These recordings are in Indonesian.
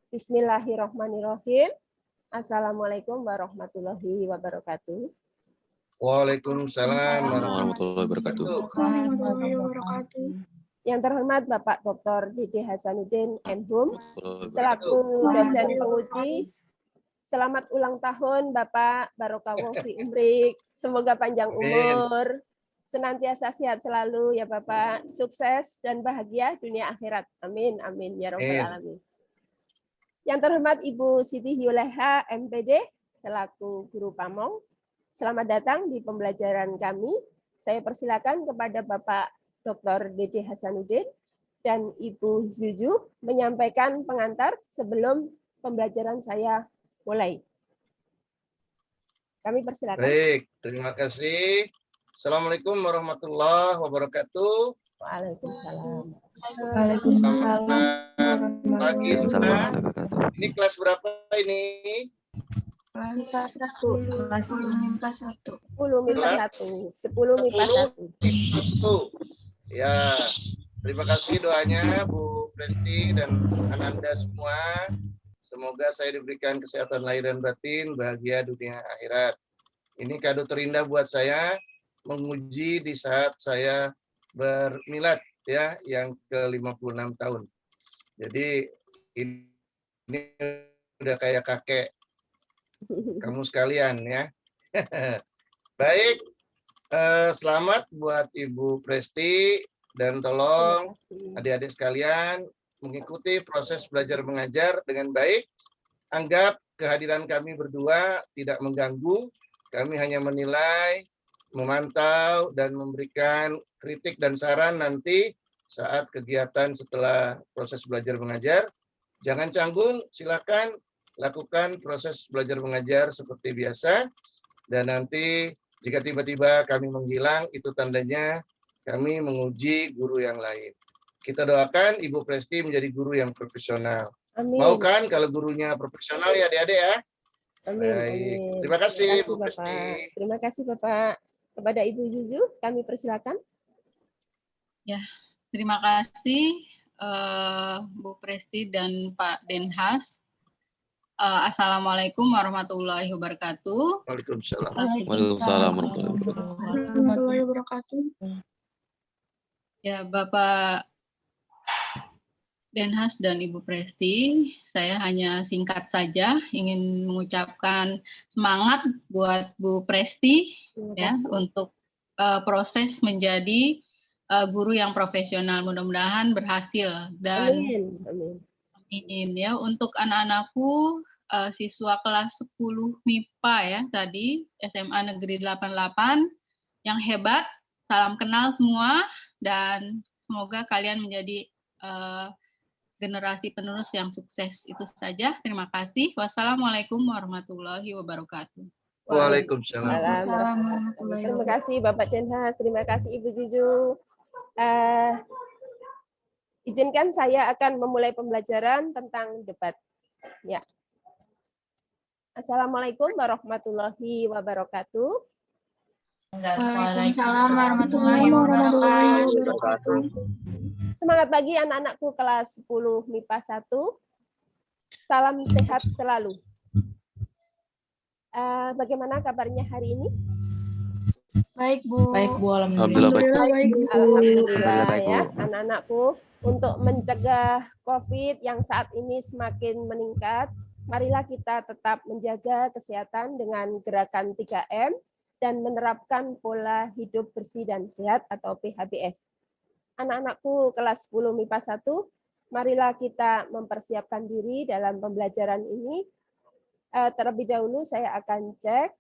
Bismillahirrahmanirrahim. Assalamualaikum warahmatullahi wabarakatuh. Waalaikumsalam warahmatullahi wabarakatuh. Yang terhormat Bapak Dr. Dede Hasanuddin MHum, selaku dosen penguji. Selamat ulang tahun Bapak, Barokallahu fi umrik. Semoga panjang umur, senantiasa sehat selalu ya Bapak, sukses dan bahagia dunia akhirat. Amin, amin ya rabbal alamin. Yang terhormat Ibu Siti Yuleha MPD, selaku guru pamong. Selamat datang di pembelajaran kami. Saya persilakan kepada Bapak Dr. Dede Hasanuddin dan Ibu Juju menyampaikan pengantar sebelum pembelajaran saya mulai. Kami persilakan. Baik, terima kasih. Assalamualaikum warahmatullahi wabarakatuh. Waalaikumsalam. Selamat pagi semua. Ini kelas berapa ini? Kelas 1. Kelas 10 MIPA 1. 10 MIPA 1. 10 MIPA 1. Ya, terima kasih doanya Bu Presti dan Ananda semua. Semoga saya diberikan kesehatan lahir dan batin, bahagia dunia akhirat. Ini kado terindah buat saya, menguji di saat saya bermilad ya, yang ke-56 tahun. Jadi ini udah kayak kakek kamu sekalian ya. Baik, selamat buat Ibu Presti dan tolong adik-adik sekalian mengikuti proses belajar mengajar dengan baik. Anggap kehadiran kami berdua tidak mengganggu. Kami hanya menilai, memantau, dan memberikan kritik dan saran nanti saat kegiatan setelah proses belajar mengajar. Jangan canggung, silakan lakukan proses belajar mengajar seperti biasa. Dan nanti jika tiba-tiba kami menghilang, itu tandanya kami menguji guru yang lain. Kita doakan Ibu Presti menjadi guru yang profesional. Amin. Mau kan kalau gurunya profesional ya adik-adik ya? Amin. Baik. Amin. Terima kasih Bu Bapak. Presti. Terima kasih Bapak. Kepada Ibu Juju, kami persilakan. Ya, terima kasih Bu Presti dan Pak Denhas. Assalamualaikum warahmatullahi wabarakatuh. Waalaikumsalam. Waalaikumsalam warahmatullahi wabarakatuh. Ya, Bapak Denhas dan Ibu Presti, saya hanya singkat saja ingin mengucapkan semangat buat Bu Presti ya untuk proses menjadi guru yang profesional. Mudah-mudahan berhasil dan amin ya. Untuk anak-anakku siswa kelas 10 MIPA ya tadi SMA Negeri 88 yang hebat. Salam kenal semua dan semoga kalian menjadi generasi penerus yang sukses. Itu saja. Terima kasih. Wassalamualaikum warahmatullahi wabarakatuh. Waalaikumsalam. Terima kasih Bapak Denhas. Terima kasih Ibu Juju. Izinkan saya akan memulai pembelajaran tentang debat. Ya. Assalamualaikum warahmatullahi wabarakatuh. Waalaikumsalam warahmatullahi wabarakatuh. Semangat pagi anak-anakku kelas 10 MIPA 1. Salam sehat selalu. Bagaimana kabarnya hari ini? Baik, Bu. Baik, Bu. Alhamdulillah baik. Alhamdulillah ya, anak-anakku. Untuk mencegah COVID yang saat ini semakin meningkat, marilah kita tetap menjaga kesehatan dengan gerakan 3M dan menerapkan pola hidup bersih dan sehat atau PHBS. Anak-anakku kelas 10 MIPA 1, marilah kita mempersiapkan diri dalam pembelajaran ini. Terlebih dahulu saya akan cek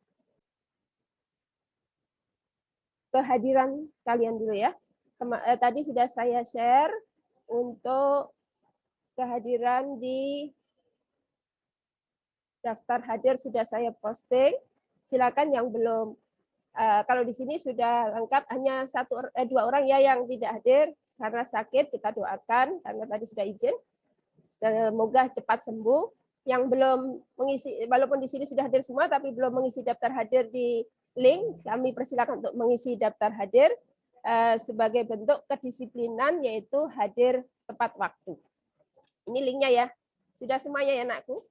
kehadiran kalian dulu ya. Tadi sudah saya share untuk kehadiran di daftar hadir sudah saya posting. Silakan yang belum, kalau di sini sudah lengkap, hanya dua orang ya yang tidak hadir karena sakit, kita doakan karena tadi sudah izin. Semoga cepat sembuh. Yang belum mengisi, walaupun di sini sudah hadir semua, tapi belum mengisi daftar hadir di link, kami persilakan untuk mengisi daftar hadir sebagai bentuk kedisiplinan, yaitu hadir tepat waktu. Ini linknya ya. Sudah semuanya ya anakku?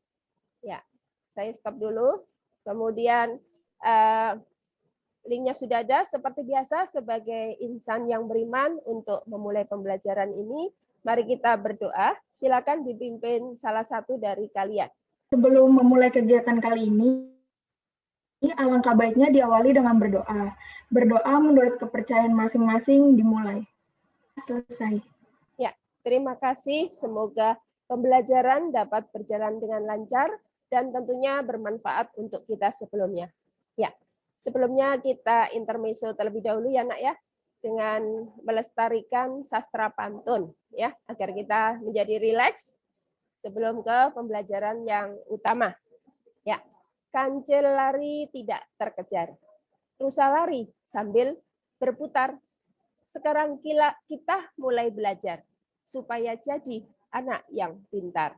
Ya, saya stop dulu. Kemudian linknya sudah ada. Seperti biasa, sebagai insan yang beriman untuk memulai pembelajaran ini, mari kita berdoa. Silakan dipimpin salah satu dari kalian. Sebelum memulai kegiatan kali ini, alangkah baiknya diawali dengan berdoa. Berdoa menurut kepercayaan masing-masing dimulai. Selesai. Ya, terima kasih. Semoga pembelajaran dapat berjalan dengan lancar dan tentunya bermanfaat untuk kita sebelumnya. Ya, sebelumnya kita intermezzo terlebih dahulu ya nak ya, dengan melestarikan sastra pantun ya, agar kita menjadi rileks sebelum ke pembelajaran yang utama. Ya, kancil lari tidak terkejar, rusa lari sambil berputar. Sekarang kita mulai belajar supaya jadi anak yang pintar.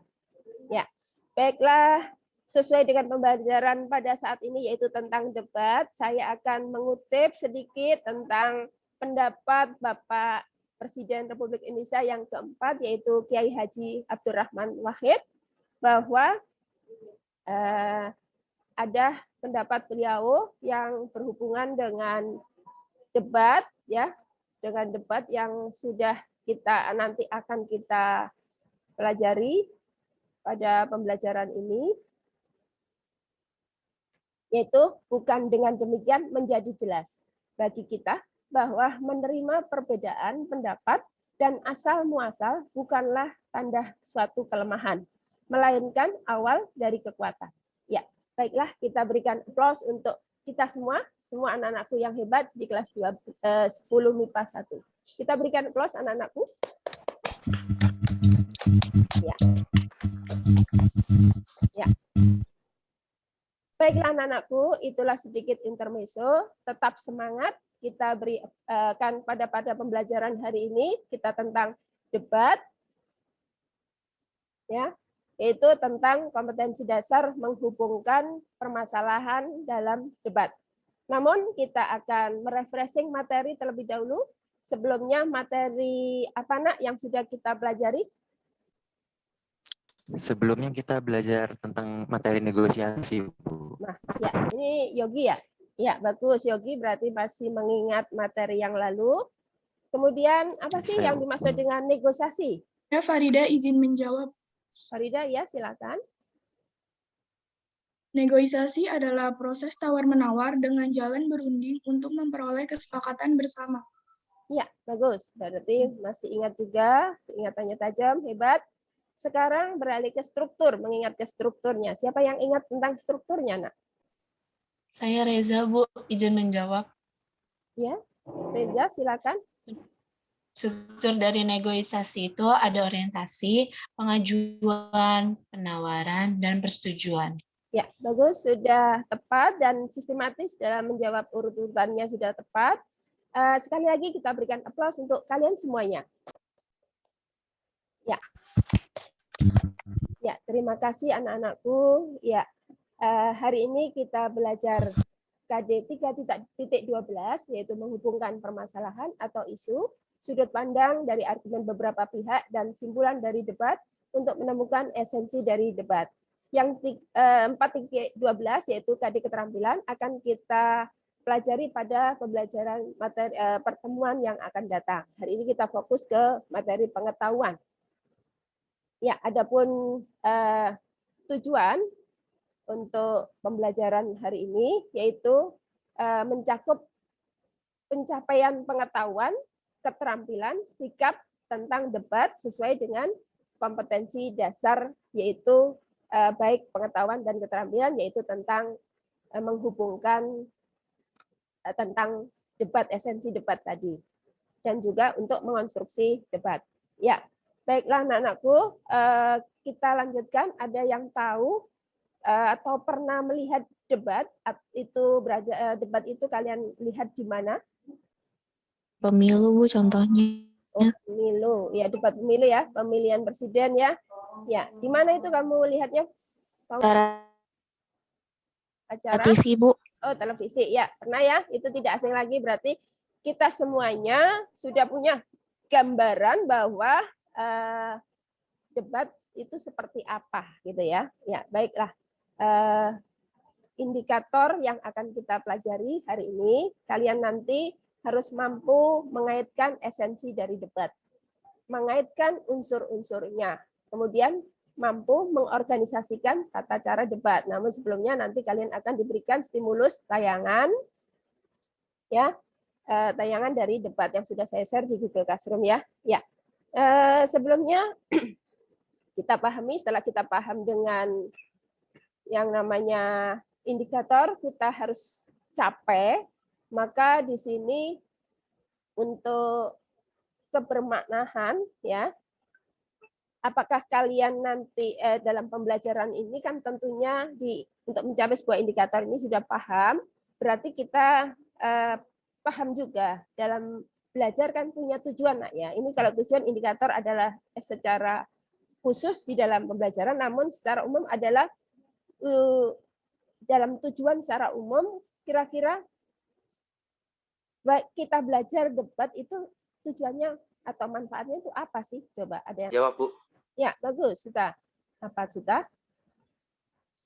Ya, baiklah, sesuai dengan pembelajaran pada saat ini yaitu tentang debat, saya akan mengutip sedikit tentang pendapat Bapak Presiden Republik Indonesia yang keempat, yaitu Kiai Haji Abdurrahman Wahid, bahwa ada pendapat beliau yang berhubungan dengan debat, ya, dengan debat yang sudah nanti akan kita pelajari pada pembelajaran ini, yaitu bukan dengan demikian menjadi jelas bagi kita bahwa menerima perbedaan pendapat dan asal muasal bukanlah tanda suatu kelemahan, melainkan awal dari kekuatan. Ya, baiklah, kita berikan aplaus untuk kita semua anak-anakku yang hebat di kelas 10 MIPA 1. Kita berikan aplaus anak-anakku. Ya. Ya. Baiklah anak-anakku, itulah sedikit intermezzo. Tetap semangat. Kita berikan pada pembelajaran hari ini kita tentang debat. Ya. Yaitu tentang kompetensi dasar menghubungkan permasalahan dalam debat. Namun kita akan merefreshing materi terlebih dahulu. Sebelumnya materi apa nak yang sudah kita pelajari? Sebelumnya kita belajar tentang materi negosiasi, Bu. Nah, ya, ini Yogi ya? Ya, bagus. Yogi berarti masih mengingat materi yang lalu. Kemudian apa sih yang dimaksud dengan negosiasi? Ya, Farida izin menjawab. Farida, ya silakan. Negosiasi adalah proses tawar-menawar dengan jalan berunding untuk memperoleh kesepakatan bersama. Ya, bagus. Berarti masih ingat juga, ingatannya tajam, hebat. Sekarang beralih ke struktur, mengingat ke strukturnya. Siapa yang ingat tentang strukturnya, nak? Saya Reza, Bu, izin menjawab. Ya, Reza, silakan. Struktur dari negosiasi itu ada orientasi, pengajuan, penawaran, dan persetujuan. Ya, bagus. Sudah tepat dan sistematis dalam menjawab urut-urutannya sudah tepat. Sekali lagi kita berikan aplaus untuk kalian semuanya. Ya. Ya, terima kasih anak-anakku. Ya, hari ini kita belajar KD 3.12 yaitu menghubungkan permasalahan atau isu, sudut pandang dari argumen beberapa pihak dan simpulan dari debat untuk menemukan esensi dari debat. Yang 4.12 yaitu KD keterampilan akan kita pelajari pada pembelajaran materi pertemuan yang akan datang. Hari ini kita fokus ke materi pengetahuan. Ya, adapun tujuan untuk pembelajaran hari ini yaitu mencakup pencapaian pengetahuan, keterampilan, sikap tentang debat sesuai dengan kompetensi dasar yaitu baik pengetahuan dan keterampilan yaitu tentang menghubungkan tentang debat, esensi debat tadi, dan juga untuk mengonstruksi debat. Ya, baiklah anak-anakku, kita lanjutkan. Ada yang tahu atau pernah melihat debat itu debat itu kalian lihat di mana? Pemilu, Bu, contohnya. Oh, pemilu, ya debat pemilu ya, pemilihan presiden ya. Ya, di mana itu kamu lihatnya? Acara Acara TV, Bu. Oh, televisi ya, pernah ya. Itu tidak asing lagi, berarti kita semuanya sudah punya gambaran bahwa debat itu seperti apa gitu ya. Ya, baiklah. Indikator yang akan kita pelajari hari ini, kalian nanti harus mampu mengaitkan esensi dari debat, mengaitkan unsur-unsurnya, kemudian mampu mengorganisasikan tata cara debat. Namun sebelumnya nanti kalian akan diberikan stimulus tayangan, ya, tayangan dari debat yang sudah saya share di Google Classroom ya. Ya, sebelumnya kita pahami, setelah kita paham dengan yang namanya indikator, kita harus capai, maka di sini untuk kebermaknaan ya, apakah kalian nanti dalam pembelajaran ini kan tentunya untuk mencapai sebuah indikator ini sudah paham, berarti kita paham juga dalam belajar kan punya tujuan nak ya. Ini kalau tujuan indikator adalah secara khusus di dalam pembelajaran, namun secara umum adalah dalam tujuan secara umum, kira-kira kita belajar debat itu tujuannya atau manfaatnya itu apa sih? Coba ada yang Jawab, Bu. Ya, bagus. Sudah. Apa sudah?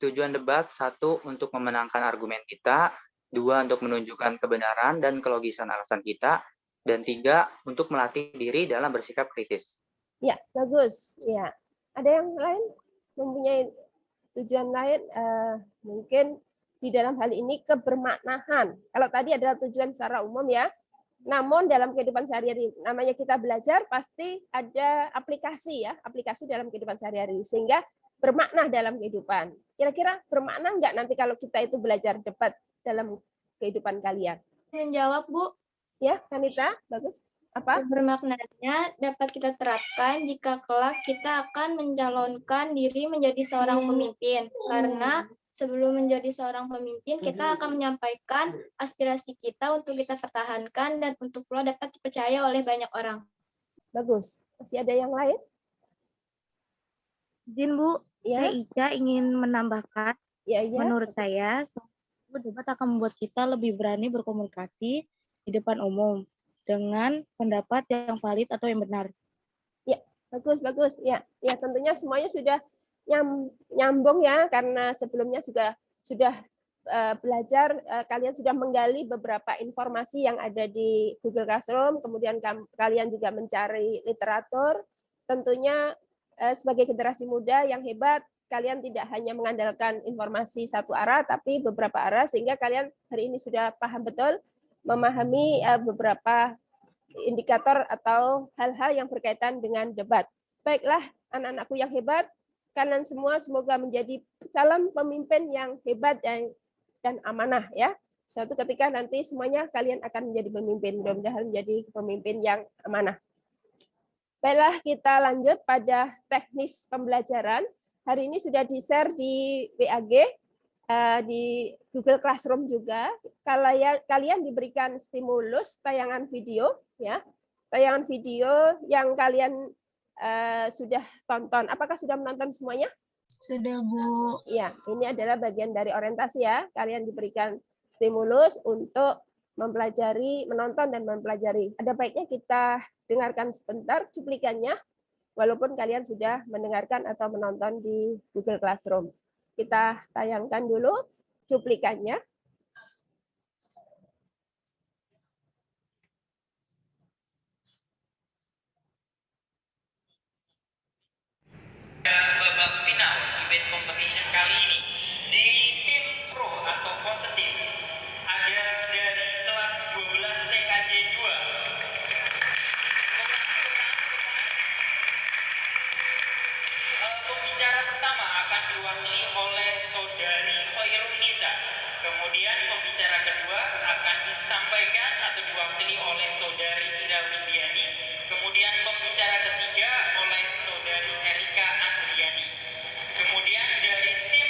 Tujuan debat, 1, untuk memenangkan argumen kita, 2, untuk menunjukkan kebenaran dan kelogisan alasan kita, dan 3, untuk melatih diri dalam bersikap kritis. Ya, bagus. Ya. Ada yang lain mempunyai tujuan lain? Mungkin di dalam hal ini kebermaknaan. Kalau tadi adalah tujuan secara umum ya. Namun dalam kehidupan sehari-hari, namanya kita belajar pasti ada aplikasi ya, aplikasi dalam kehidupan sehari-hari sehingga bermakna dalam kehidupan. Kira-kira bermakna nggak nanti kalau kita itu belajar debat dalam kehidupan kalian? Menjawab, Bu. Ya, Kanita, bagus. Apa? Bermaknanya dapat kita terapkan jika kelak kita akan mencalonkan diri menjadi seorang pemimpin. Karena sebelum menjadi seorang pemimpin, kita akan menyampaikan aspirasi kita untuk kita pertahankan dan untuk pula dapat dipercaya oleh banyak orang. Bagus. Masih ada yang lain? Izin, Bu, Ya. saya Ica ingin menambahkan, Ya, ya. menurut saya, debat akan membuat kita lebih berani berkomunikasi di depan umum dengan pendapat yang valid atau yang benar. Ya, bagus, bagus. Ya, ya tentunya semuanya sudah nyambung ya, karena sebelumnya sudah belajar, kalian sudah menggali beberapa informasi yang ada di Google Classroom, kemudian kalian juga mencari literatur. Tentunya sebagai generasi muda yang hebat, kalian tidak hanya mengandalkan informasi satu arah, tapi beberapa arah, sehingga kalian hari ini sudah paham betul, memahami beberapa indikator atau hal-hal yang berkaitan dengan debat. Baiklah, anak-anakku yang hebat, kalian semua semoga menjadi calon pemimpin yang hebat dan amanah ya. Suatu ketika nanti semuanya kalian akan menjadi pemimpin, mudah-mudahan menjadi pemimpin yang amanah. Baiklah, kita lanjut pada teknis pembelajaran. Hari ini sudah di-share di WAG, di Google Classroom juga. Kalian diberikan stimulus tayangan video, ya, tayangan video yang kalian sudah tonton. Apakah sudah menonton semuanya? Sudah, Bu. Ya, ini adalah bagian dari orientasi ya. Kalian diberikan stimulus untuk mempelajari, menonton dan mempelajari. Ada baiknya kita dengarkan sebentar cuplikannya, walaupun kalian sudah mendengarkan atau menonton di Google Classroom. Kita tayangkan dulu cuplikannya. Babak final debate competition kali ini di tim pro atau positif ada dari kelas 12 TKJ 2. Pembicara pertama akan diwakili oleh saudari Hoirun Nisa. Kemudian pembicara kedua akan disampaikan atau diwakili oleh saudari Ira Windiani. Kemudian pembicara ketiga oleh saudari Erika Andriani. Kemudian dari tim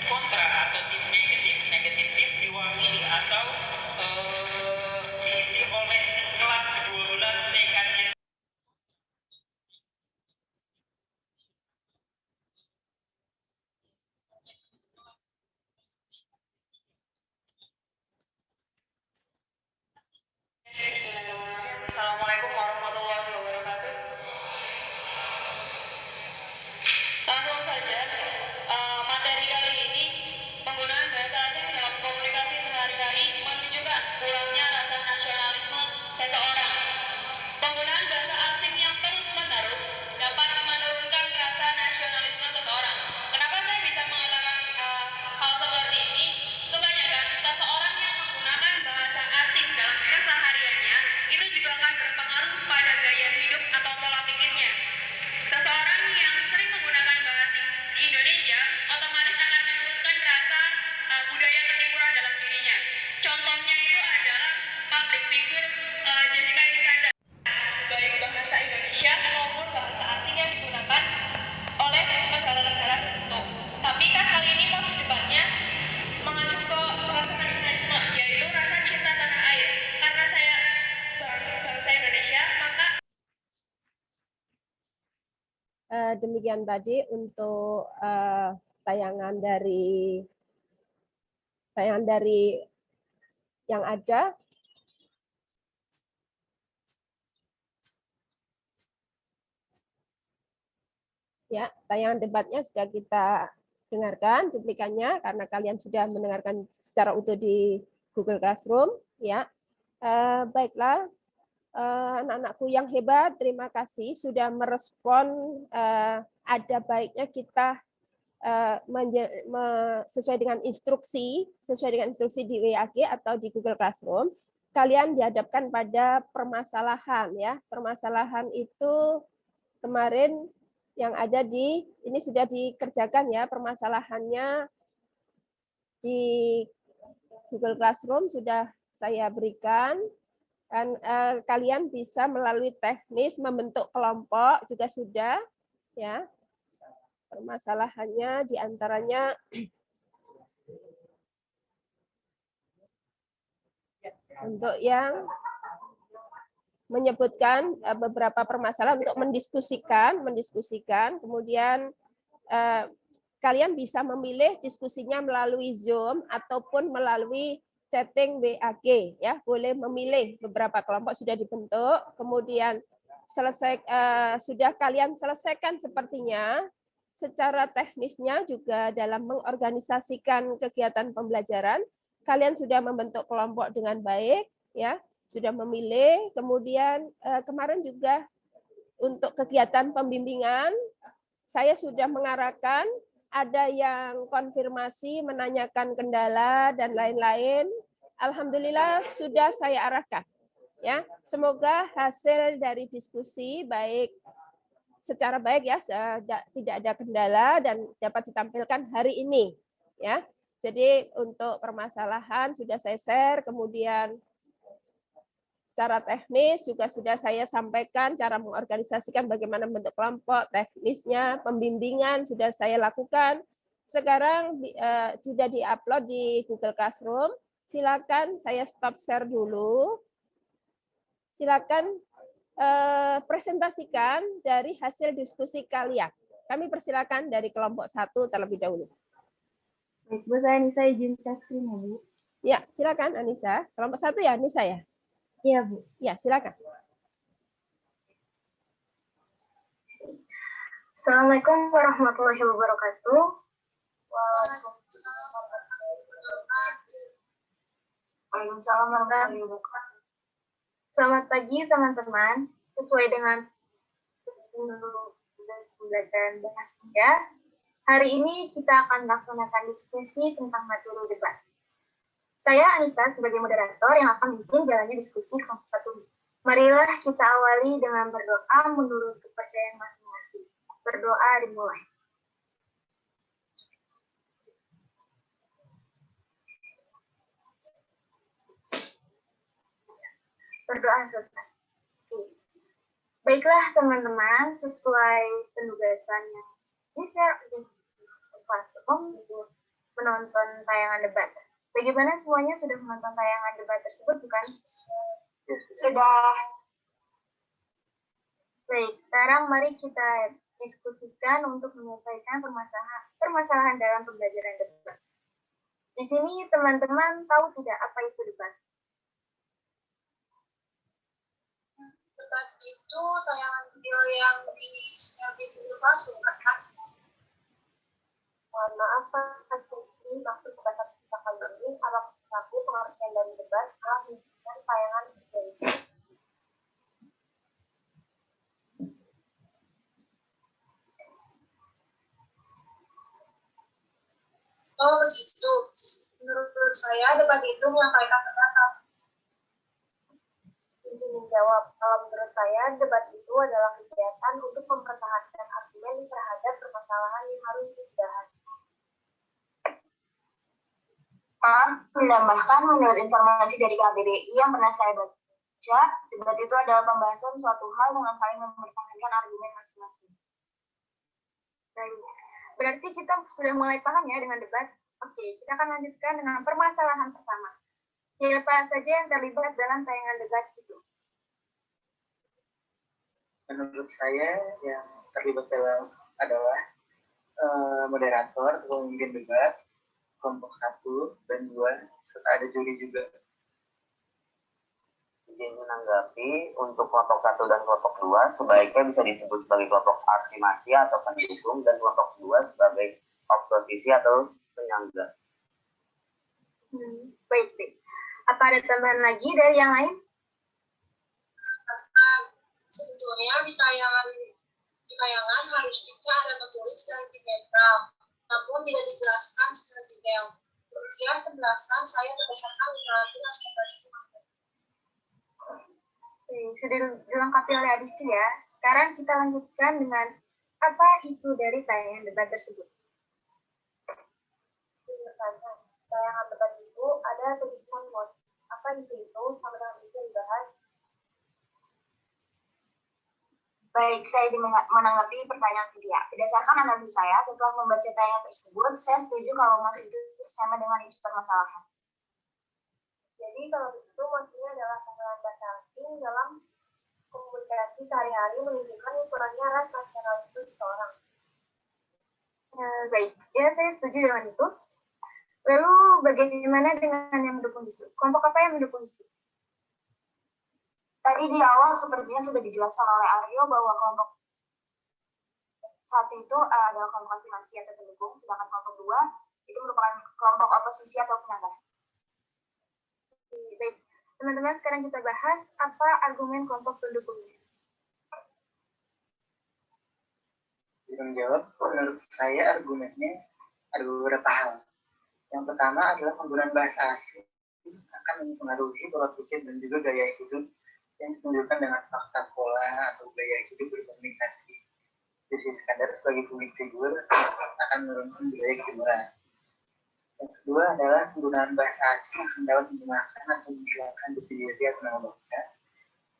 kontra atau tim negatif tim diwakili atau diisi oleh kelas 12 TKJ. Demikian tadi untuk tayangan dari yang ada. Ya, tayangan debatnya sudah kita dengarkan cuplikannya karena kalian sudah mendengarkan secara utuh di Google Classroom. Ya, baiklah, anak-anakku yang hebat, terima kasih sudah merespon. Ada baiknya kita sesuai dengan instruksi di WAG atau di Google Classroom. Kalian dihadapkan pada permasalahan, ya. Permasalahan itu kemarin yang ada ini sudah dikerjakan, ya, permasalahannya di Google Classroom sudah saya berikan, dan kalian bisa melalui teknis membentuk kelompok juga sudah, ya. Permasalahannya diantaranya untuk yang menyebutkan beberapa permasalahan untuk mendiskusikan, kemudian kalian bisa memilih diskusinya melalui Zoom ataupun melalui chatting WAG, ya. Boleh memilih, beberapa kelompok sudah dibentuk, kemudian sudah kalian selesaikan sepertinya. Secara teknisnya juga dalam mengorganisasikan kegiatan pembelajaran, kalian sudah membentuk kelompok dengan baik, ya. Sudah memilih, kemudian kemarin juga untuk kegiatan pembimbingan, saya sudah mengarahkan, ada yang konfirmasi, menanyakan kendala, dan lain-lain. Alhamdulillah sudah saya arahkan. Ya, semoga hasil dari diskusi secara baik, ya, tidak ada kendala dan dapat ditampilkan hari ini. Ya, jadi untuk permasalahan sudah saya share, kemudian secara teknis juga sudah saya sampaikan cara mengorganisasikan bagaimana bentuk kelompok, teknisnya, pembimbingan sudah saya lakukan. Sekarang sudah diupload di Google Classroom. Silakan saya stop share dulu. Silakan presentasikan dari hasil diskusi kalian. Kami persilakan dari kelompok 1 terlebih dahulu. Baik, Bu, saya Anissa izin share screen ya, Bu. Ya, silakan Anissa. Kelompok 1 ya, Anissa ya? Iya, Bu. Ya, silakan. Assalamualaikum warahmatullahi wabarakatuh. Waalaikumsalam warahmatullahi wabarakatuh. Selamat pagi teman-teman. Sesuai dengan pembelajaran bahasanya, hari ini kita akan melaksanakan diskusi tentang materi debat. Saya Anissa sebagai moderator yang akan memimpin jalannya diskusi kelompok 1. Marilah kita awali dengan berdoa menurut kepercayaan masing-masing. Berdoa dimulai. Berdoa selesai. Baiklah teman-teman, sesuai penugasan yang di-share di Classroom untuk menonton tayangan debat. Bagaimana semuanya sudah menonton tayangan debat tersebut, bukan? Sudah. Baik, sekarang mari kita diskusikan untuk menyelesaikan permasalahan dalam pembelajaran debat. Di sini teman-teman tahu tidak apa itu debat? Debat itu tayangan video yang di-share di Google Classroom, kan? Mohon maaf, Pak. Ini maksud pembahasan kita kali ini, kalau satu pengertian dari debat adalah menunjukkan tayangan video itu. Oh begitu. Menurut saya debat itu menyampaikan pendapat. Ini menjawab, kalau menurut saya debat itu adalah kegiatan untuk mempertahankan argumen terhadap permasalahan yang harus dibahas. Maaf, menambahkan menurut informasi dari KBBI yang pernah saya baca, debat itu adalah pembahasan suatu hal dengan saling mempertahankan argumen masing-masing. Baik, berarti kita sudah mulai paham ya dengan debat. Oke, kita akan lanjutkan dengan permasalahan pertama. Siapa saja yang terlibat dalam tayangan debat itu? Menurut saya yang terlibat dalam adalah moderator atau pemimpin debat kelompok 1 dan 2 serta ada juri juga. Izin menanggapi, untuk kelompok 1 dan kelompok 2 sebaiknya bisa disebut sebagai kelompok afirmasi atau pendukung dan kelompok 2 sebagai oposisi atau penyangga. Baik. Apa ada tambahan lagi dari yang lain? Sebetulnya di tayangan harus juga ada tertulis dan netral, namun tidak dijelaskan secara detail. Demikian penjelasan saya berdasarkan literatur aspirasi. Sudah dilengkapi oleh Adisti ya. Sekarang kita lanjutkan dengan apa isu dari tayangan debat tersebut. Tayangan debat itu ada tulisan bos. Apa isu itu sama dengan isu yang dibahas? Baik, saya menanggapi pertanyaan Sedia. Berdasarkan analisis saya, setelah membaca tayangan tersebut, saya setuju kalau mas itu sama dengan isu permasalahan. Jadi kalau itu maksudnya adalah penggunaan bahasa asing dalam komunikasi sehari-hari menunjukkan ukurannya ras nasionalisme seseorang. Baik, ya saya setuju dengan itu. Lalu bagaimana dengan yang mendukung isu? Kelompok apa yang mendukung isu? Tadi di awal sepertinya sudah dijelaskan oleh Aryo bahwa kelompok 1 itu adalah kelompok afirmasi atau pendukung, sedangkan kelompok 2 itu merupakan kelompok oposisi atau penyangga. Baik, teman-teman sekarang kita bahas apa argumen kelompok pendukungnya. Menjawab, menurut saya argumennya ada beberapa hal. Yang pertama adalah penggunaan bahasa asing akan mempengaruhi pola pikir dan juga gaya hidup yang ditunjukkan dengan fakta pola atau gaya hidup berkomunikasi. Sisi Iskandar sebagai publik figur akan menurunkan budaya ketimuran. Yang kedua adalah penggunaan bahasa asing akan dapat menggunakan atau menghilangkan bukti diri atau nama bangsa.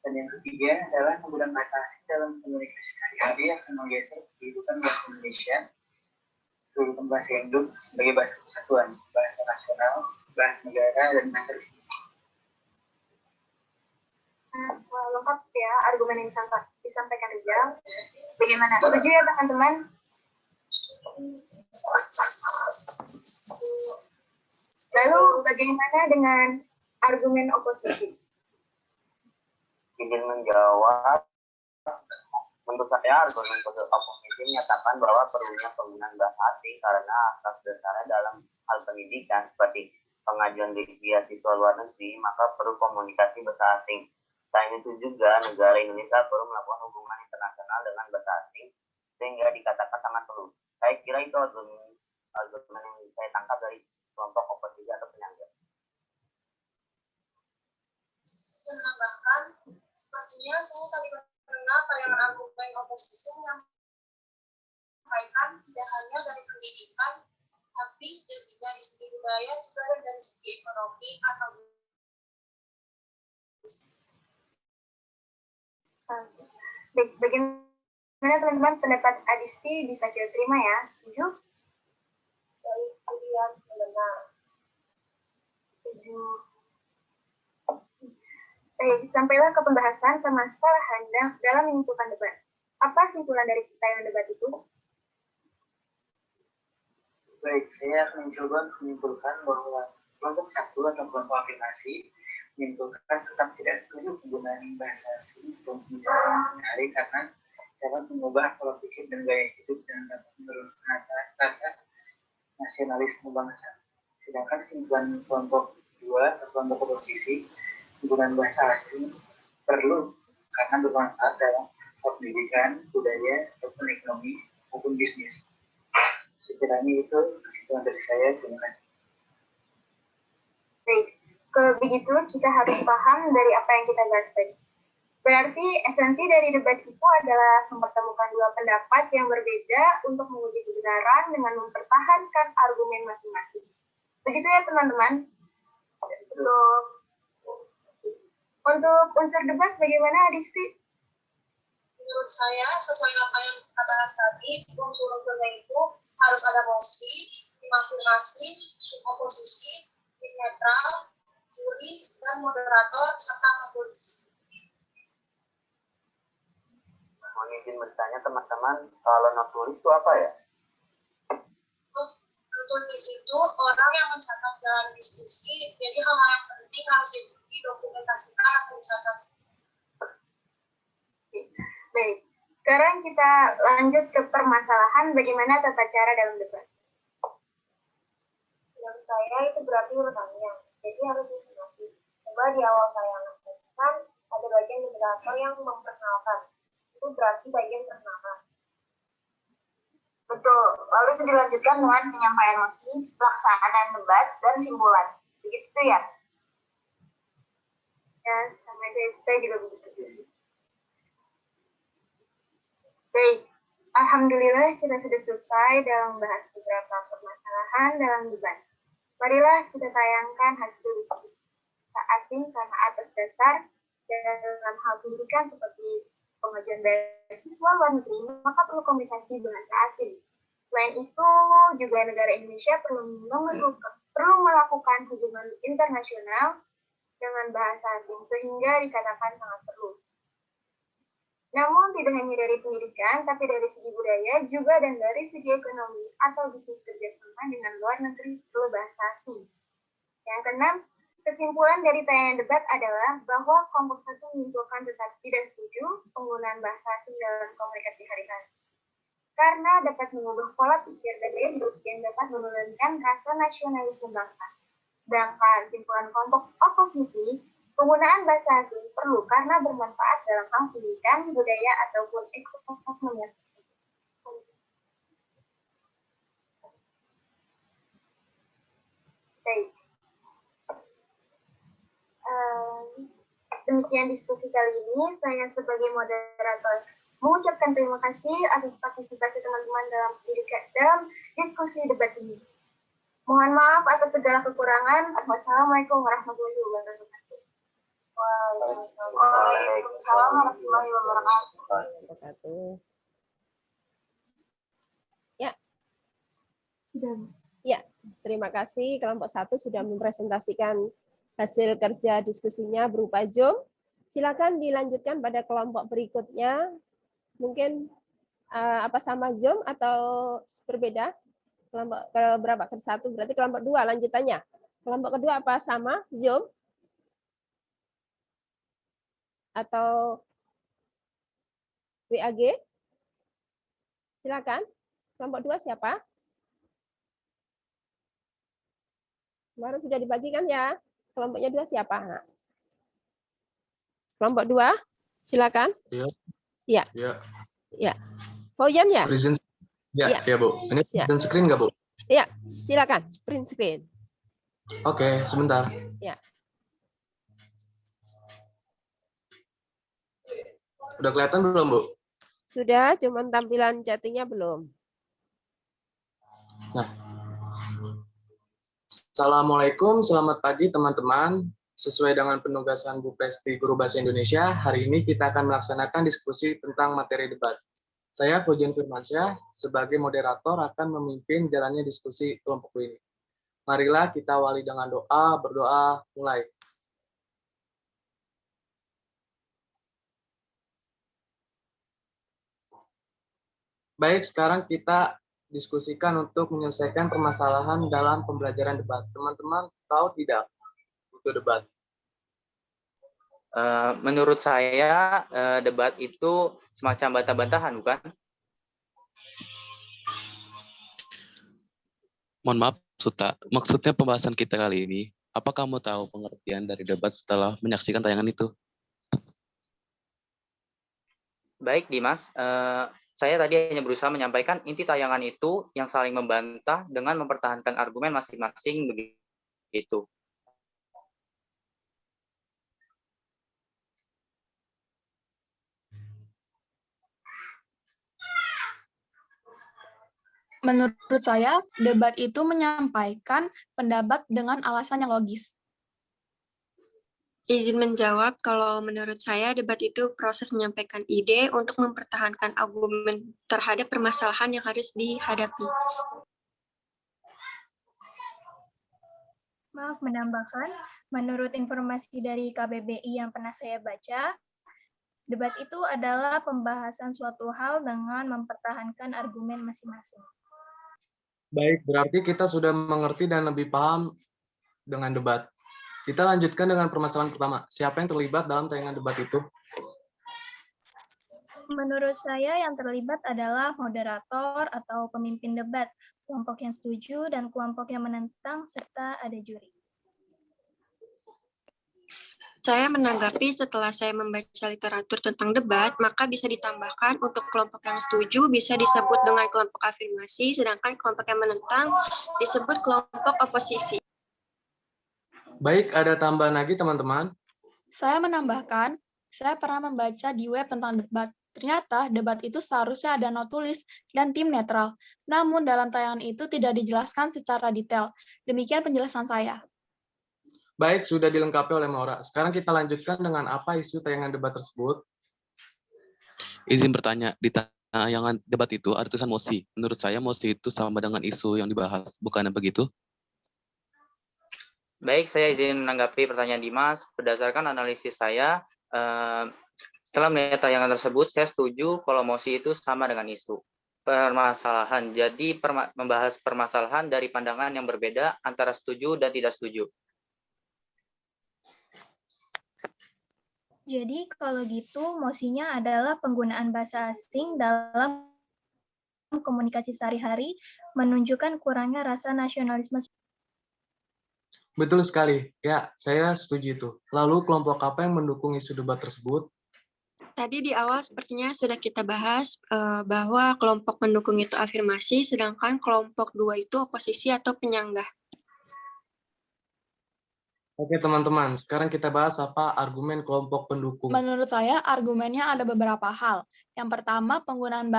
Dan yang ketiga adalah penggunaan bahasa asing dalam komunikasi sehari-hari akan menggeser kehidupan bahasa Indonesia, kehidupan bahasa Indo sebagai bahasa kesatuan, bahasa nasional, bahasa negara, dan bahasa resmi. Lengkap ya argumen yang disampaikan Rizal. Bagaimana? Setuju ya teman-teman? Lalu bagaimana dengan argumen oposisi? Izin menjawab, menurut saya argumen oposisi menyatakan bahwa perlunya penggunaan bahasa asing karena asas dasarnya dalam hal pendidikan seperti pengajuan beasiswa luar negeri, maka perlu komunikasi bahasa asing. Selain itu juga negara Indonesia perlu melakukan hubungan internasional dengan bahasa asing sehingga dikatakan sangat perlu. Saya kira itu argumen yang saya tangkap dari kelompok oposisi atau penyangga. Dan tambahkan, sepertinya saya tadi mendengar tayangan argumen oposisi menyampaikan tidak hanya dari pendidikan, tapi juga dari segi budaya juga dan dari segi ekonomi atau Bagaimana teman-teman pendapat Adisti bisa kita terima ya? Setuju? Dari kemudian mendengar. Setuju. Baik, sampailah ke pembahasan permasalahan dalam menyimpulkan debat. Apa simpulan dari tayangan debat itu? Baik, saya akan mencoba menyimpulkan bahwa kelompok 1 atau kelompok afirmasi menyimpulkan tetap tidak setuju penggunaan bahasa asing untuk menjelaskan sehari karena dapat mengubah pola pikir dan gaya hidup dan dapat menurunkan rasa nasionalisme bangsa. Sedangkan simpulan kelompok 2 atau kelompok oposisi, penggunaan bahasa asing perlu karena bermanfaat dalam pendidikan, budaya, ataupun ekonomi maupun bisnis. Sekiranya itu kesimpulan dari saya. Terima kasih. Baik. Begitu kita harus paham dari apa yang kita bahas tadi. Berarti esensi dari debat itu adalah mempertemukan dua pendapat yang berbeda untuk menguji kebenaran dengan mempertahankan argumen masing-masing. Begitu ya teman-teman. Untuk unsur debat bagaimana Adisti? Menurut saya sesuai apa yang kata tadi, unsur-unsurnya itu harus ada mosi, afirmasi, oposisi, netral, juri, dan moderator, serta penulis. Mohon izin bertanya teman-teman, kalau notulis itu apa ya? Notulis itu orang yang mencatat dalam diskusi, jadi hal-hal yang penting harus didokumentasikan atau dicatat. Baik, sekarang kita lanjut ke permasalahan bagaimana tata cara dalam debat. Menurut saya itu berarti urutannya, jadi harus disengaja. Coba di awal saya mengatakan ada bagian moderator yang memperkenalkan, itu berarti bagian perkenalan. Betul, lalu itu dilanjutkan dengan penyampaian mosi, pelaksanaan debat, dan simpulan. Begitu ya? Ya, sampai saya juga begitu. Baik, alhamdulillah kita sudah selesai dalam membahas beberapa permasalahan dalam debat. Marilah kita tayangkan hasil diskusi asing karena atas dasar dalam hal pendidikan seperti pengajuan beasiswa luar negeri, maka perlu komunikasi bahasa asing. Selain itu, juga negara Indonesia perlu melakukan hubungan internasional dengan bahasa asing, sehingga dikatakan sangat perlu. Namun tidak hanya dari pendidikan, tapi dari segi budaya juga dan dari segi ekonomi atau bisnis kerjasama dengan luar negeri perlu bahasa asing. Yang keenam, kesimpulan dari tayangan debat adalah bahwa kelompok satu menyimpulkan tetap tidak setuju penggunaan bahasa asing dalam komunikasi hari-hari. Karena dapat mengubah pola pikir dan gaya hidup yang dapat menurunkan rasa nasionalisme bangsa. Sedangkan simpulan kelompok oposisi, penggunaan bahasa asing perlu karena bermanfaat dalam hal pendidikan, budaya, ataupun ekonomi. Baik. Demikian diskusi kali ini. Saya sebagai moderator mengucapkan terima kasih atas partisipasi teman-teman dalam diskusi debat ini. Mohon maaf atas segala kekurangan. Wassalamualaikum warahmatullahi wabarakatuh. Waalaikumsalam warahmatullahi wabarakatuh. Ya. Sudah. Ya, terima kasih. Kelompok 1 sudah mempresentasikan hasil kerja diskusinya berupa Zoom. Silakan dilanjutkan pada kelompok berikutnya. Mungkin apa sama Zoom atau berbeda? Kelompok berapa? Ke-1 berarti kelompok 2 lanjutannya. Kelompok kedua apa sama Zoom? Atau WAG? Silakan. Kelompok 2 siapa? Kemarin sudah dibagikan ya. Kelompoknya 2 siapa? Nah. Kelompok 2, silakan. Iya. Ya. Iya. Ya. Hoyan ya? Ya, ya Bu. Ini present screen nggak Bu? Iya, silakan. Print screen. Oke, sebentar. Ya. Udah kelihatan belum Bu? Sudah, cuman tampilan chatting-nya belum. Nah. Assalamualaikum, selamat pagi teman-teman. Sesuai dengan penugasan Bu Presti Guru Bahasa Indonesia, hari ini kita akan melaksanakan diskusi tentang materi debat. Saya Fojian Firmansyah, sebagai moderator akan memimpin jalannya diskusi kelompok ini. Marilah kita awali dengan doa, berdoa, mulai. Baik, sekarang kita diskusikan untuk menyelesaikan permasalahan dalam pembelajaran debat. Teman-teman tahu tidak itu debat? Menurut saya debat itu semacam bantah-bantahan, bukan? Mohon maaf, Suta. Maksudnya pembahasan kita kali ini, apa kamu tahu pengertian dari debat setelah menyaksikan tayangan itu? Baik, Dimas. Saya tadi hanya berusaha menyampaikan inti tayangan itu yang saling membantah dengan mempertahankan argumen masing-masing begitu. Menurut saya, debat itu menyampaikan pendapat dengan alasan yang logis. Izin menjawab, kalau menurut saya debat itu proses menyampaikan ide untuk mempertahankan argumen terhadap permasalahan yang harus dihadapi. Maaf menambahkan, menurut informasi dari KBBI yang pernah saya baca, Debat itu adalah pembahasan suatu hal dengan mempertahankan argumen masing-masing. Baik, berarti kita sudah mengerti dan lebih paham dengan debat. Kita lanjutkan dengan permasalahan pertama. Siapa yang terlibat dalam tayangan debat itu? Menurut saya yang terlibat adalah moderator atau pemimpin debat, kelompok yang setuju dan kelompok yang menentang, serta ada juri. Saya menanggapi setelah saya membaca literatur tentang debat, maka bisa ditambahkan untuk kelompok yang setuju bisa disebut dengan kelompok afirmasi, sedangkan kelompok yang menentang disebut kelompok oposisi. Baik, ada tambahan lagi teman-teman? Saya menambahkan, saya pernah membaca di web tentang debat. Ternyata debat itu seharusnya ada notulis dan tim netral. Namun dalam tayangan itu tidak dijelaskan secara detail. Demikian penjelasan saya. Baik, sudah dilengkapi oleh Maura. Sekarang kita lanjutkan dengan apa isu tayangan debat tersebut. Izin bertanya, di tayangan debat itu ada tulisan mosi. Menurut saya mosi itu sama dengan isu yang dibahas, bukannya begitu? Baik, saya izin menanggapi pertanyaan Dimas. Berdasarkan analisis saya, setelah melihat tayangan tersebut, saya setuju kalau mosi itu sama dengan isu permasalahan. Jadi membahas permasalahan dari pandangan yang berbeda antara setuju dan tidak setuju. Jadi kalau gitu mosinya adalah penggunaan bahasa asing dalam komunikasi sehari-hari menunjukkan kurangnya rasa nasionalisme. Betul sekali. Ya, saya setuju itu. Lalu kelompok apa yang mendukung isu debat tersebut? Tadi di awal sepertinya sudah kita bahas bahwa kelompok pendukung itu afirmasi, sedangkan kelompok dua itu oposisi atau penyanggah. Oke teman-teman, sekarang kita bahas apa argumen kelompok pendukung. Menurut saya, argumennya ada beberapa hal. Yang pertama, penggunaan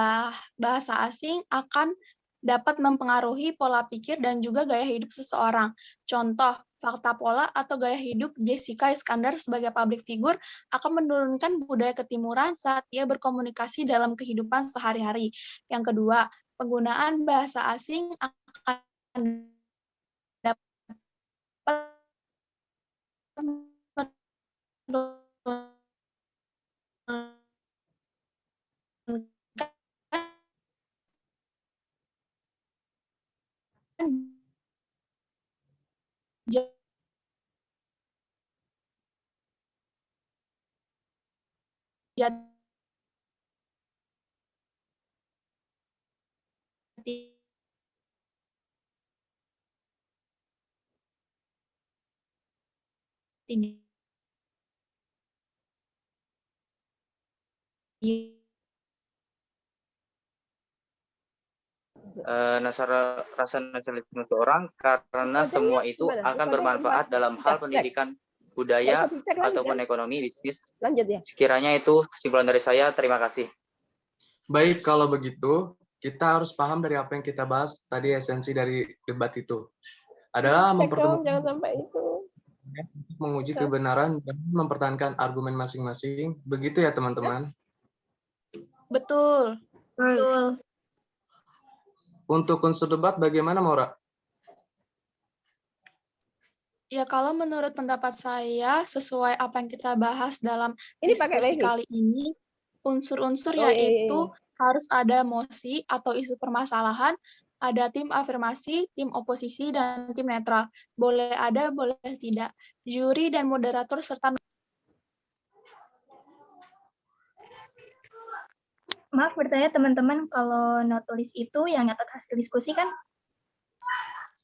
bahasa asing akan dapat mempengaruhi pola pikir dan juga gaya hidup seseorang. Contoh, fakta pola atau gaya hidup Jessica Iskandar sebagai public figure akan menurunkan budaya ketimuran saat ia berkomunikasi dalam kehidupan sehari-hari. Yang kedua, penggunaan bahasa asing akan dapat Rasa nasionalisme seorang karena semua itu akan bermanfaat dalam hal pendidikan, budaya, ataupun ekonomi, bisnis. Lanjut ya. Sekiranya itu kesimpulan dari saya. Terima kasih. Baik, kalau begitu, kita harus paham dari apa yang kita bahas tadi esensi dari debat itu. Adalah mempertemukan, jangan sampai itu. Menguji kebenaran dan mempertahankan argumen masing-masing. Begitu ya teman-teman? Betul. Betul. Untuk unsur debat bagaimana, Maura? Ya, kalau menurut pendapat saya, sesuai apa yang kita bahas dalam diskusi kali ini, unsur-unsur yaitu harus ada mosi atau isu permasalahan, ada tim afirmasi, tim oposisi, dan tim netral. Boleh ada, boleh tidak. Juri dan moderator serta... Maaf bertanya teman-teman, kalau notulis itu yang nyatat hasil diskusi kan?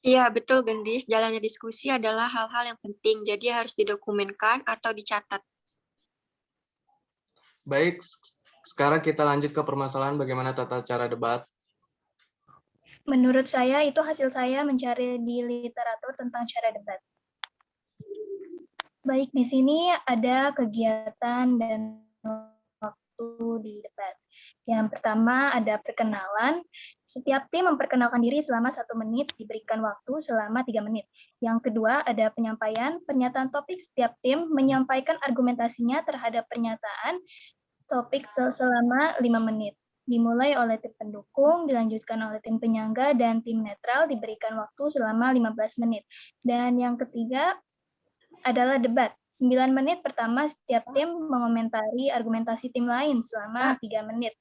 Iya, betul Gendis. Jalannya diskusi adalah hal-hal yang penting, jadi harus didokumenkan atau dicatat. Baik, sekarang kita lanjut ke permasalahan bagaimana tata cara debat. Menurut saya, itu hasil saya mencari di literatur tentang cara debat. Baik, di sini ada kegiatan dan waktu di debat. Yang pertama ada perkenalan. Setiap tim memperkenalkan diri selama 1 menit, diberikan waktu selama 3 menit. Yang kedua ada penyampaian, pernyataan topik. Setiap tim menyampaikan argumentasinya terhadap pernyataan topik selama 5 menit. Dimulai oleh tim pendukung, dilanjutkan oleh tim penyangga, dan tim netral diberikan waktu selama 15 menit. Dan yang ketiga, adalah debat. 9 menit pertama setiap tim mengomentari argumentasi tim lain selama 3 menit.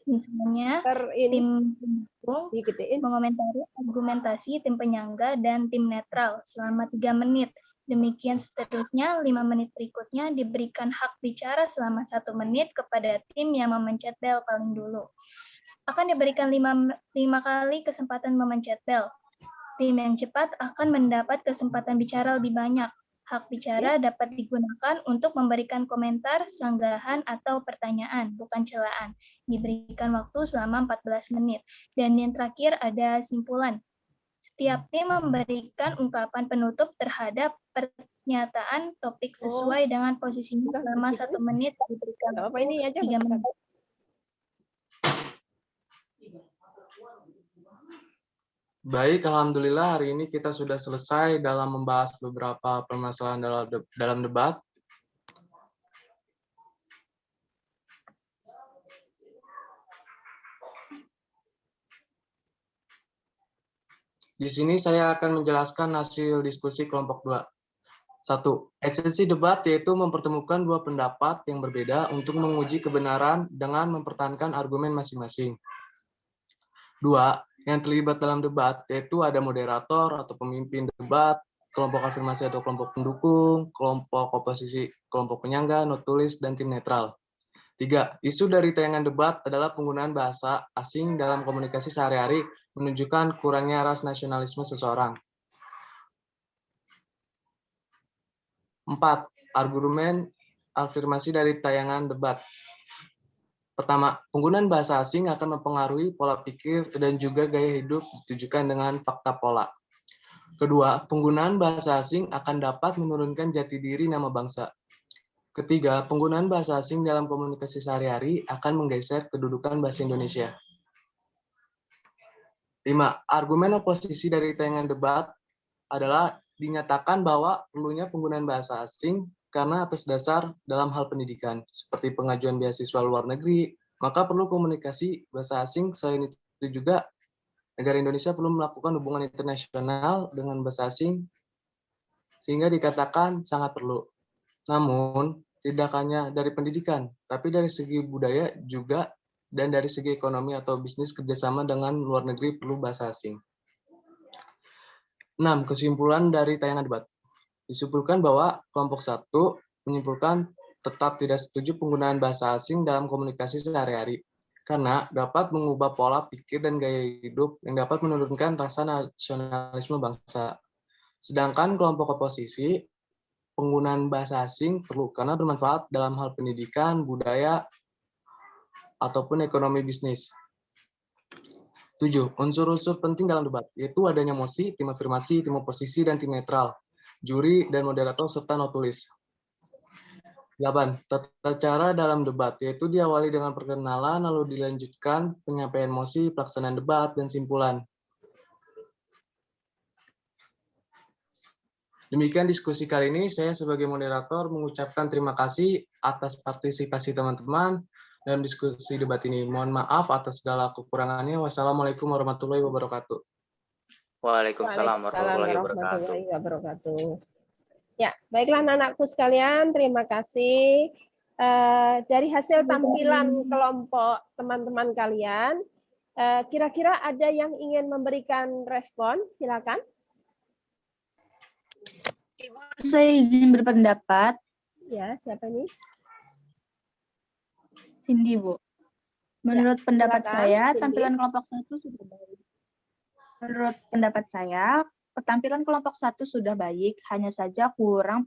Misalnya, tim pendukung mengomentari argumentasi tim penyangga dan tim netral selama 3 menit. Demikian seterusnya, 5 menit berikutnya diberikan hak bicara selama 1 menit kepada tim yang memencet bel paling dulu. Akan diberikan 5 kali kesempatan memencet bel. Tim yang cepat akan mendapat kesempatan bicara lebih banyak. Hak bicara dapat digunakan untuk memberikan komentar, sanggahan, atau pertanyaan, bukan celaan. Diberikan waktu selama 14 menit. Dan yang terakhir ada simpulan. Setiap tim memberikan ungkapan penutup terhadap pernyataan topik sesuai dengan posisinya selama 1 menit. Diberikan waktu 3 menit. Baik, alhamdulillah hari ini kita sudah selesai dalam membahas beberapa permasalahan dalam debat. Di sini saya akan menjelaskan hasil diskusi kelompok 2. 1. Esensi debat yaitu mempertemukan dua pendapat yang berbeda untuk menguji kebenaran dengan mempertahankan argumen masing-masing. 2. Yang terlibat dalam debat yaitu ada moderator atau pemimpin debat, kelompok afirmasi atau kelompok pendukung, kelompok oposisi, kelompok penyangga, notulis, dan tim netral. 3. Isu dari tayangan debat adalah penggunaan bahasa asing dalam komunikasi sehari-hari menunjukkan kurangnya ras nasionalisme seseorang. 4. Argumen afirmasi dari tayangan debat. Pertama, penggunaan bahasa asing akan mempengaruhi pola pikir dan juga gaya hidup ditujukan dengan fakta pola. Kedua, penggunaan bahasa asing akan dapat menurunkan jati diri nama bangsa. Ketiga, penggunaan bahasa asing dalam komunikasi sehari-hari akan menggeser kedudukan bahasa Indonesia. 5. Argumen oposisi dari tayangan debat adalah dinyatakan bahwa perlunya penggunaan bahasa asing karena atas dasar dalam hal pendidikan, seperti pengajuan beasiswa luar negeri, maka perlu komunikasi bahasa asing. Selain itu juga, negara Indonesia perlu melakukan hubungan internasional dengan bahasa asing, sehingga dikatakan sangat perlu. Namun, tidak hanya dari pendidikan, tapi dari segi budaya juga, dan dari segi ekonomi atau bisnis kerjasama dengan luar negeri perlu bahasa asing. 6. Kesimpulan dari tayangan debat. Disimpulkan bahwa kelompok 1 menyimpulkan tetap tidak setuju penggunaan bahasa asing dalam komunikasi sehari-hari karena dapat mengubah pola pikir dan gaya hidup yang dapat menurunkan rasa nasionalisme bangsa. Sedangkan kelompok oposisi, penggunaan bahasa asing perlu karena bermanfaat dalam hal pendidikan, budaya, ataupun ekonomi bisnis. 7. Unsur-unsur penting dalam debat, yaitu adanya mosi, tim afirmasi, tim oposisi, dan tim netral, juri dan moderator, serta notulis. 8. Tata cara dalam debat, yaitu diawali dengan perkenalan, lalu dilanjutkan penyampaian mosi, pelaksanaan debat, dan simpulan. Demikian diskusi kali ini. Saya sebagai moderator mengucapkan terima kasih atas partisipasi teman-teman dalam diskusi debat ini. Mohon maaf atas segala kekurangannya. Wassalamualaikum warahmatullahi wabarakatuh. Waalaikumsalam warahmatullahi wabarakatuh. Ya, baiklah anak-anakku sekalian, terima kasih. Dari hasil tampilan kelompok teman-teman kalian, kira-kira ada yang ingin memberikan respon? Silakan. Ibu, saya izin berpendapat. Ya, siapa ini? Cindy, Bu. Menurut pendapat silakan, saya, Cindy. tampilan kelompok 1 sudah baik. Menurut pendapat saya, tampilan kelompok 1 sudah baik, hanya saja kurang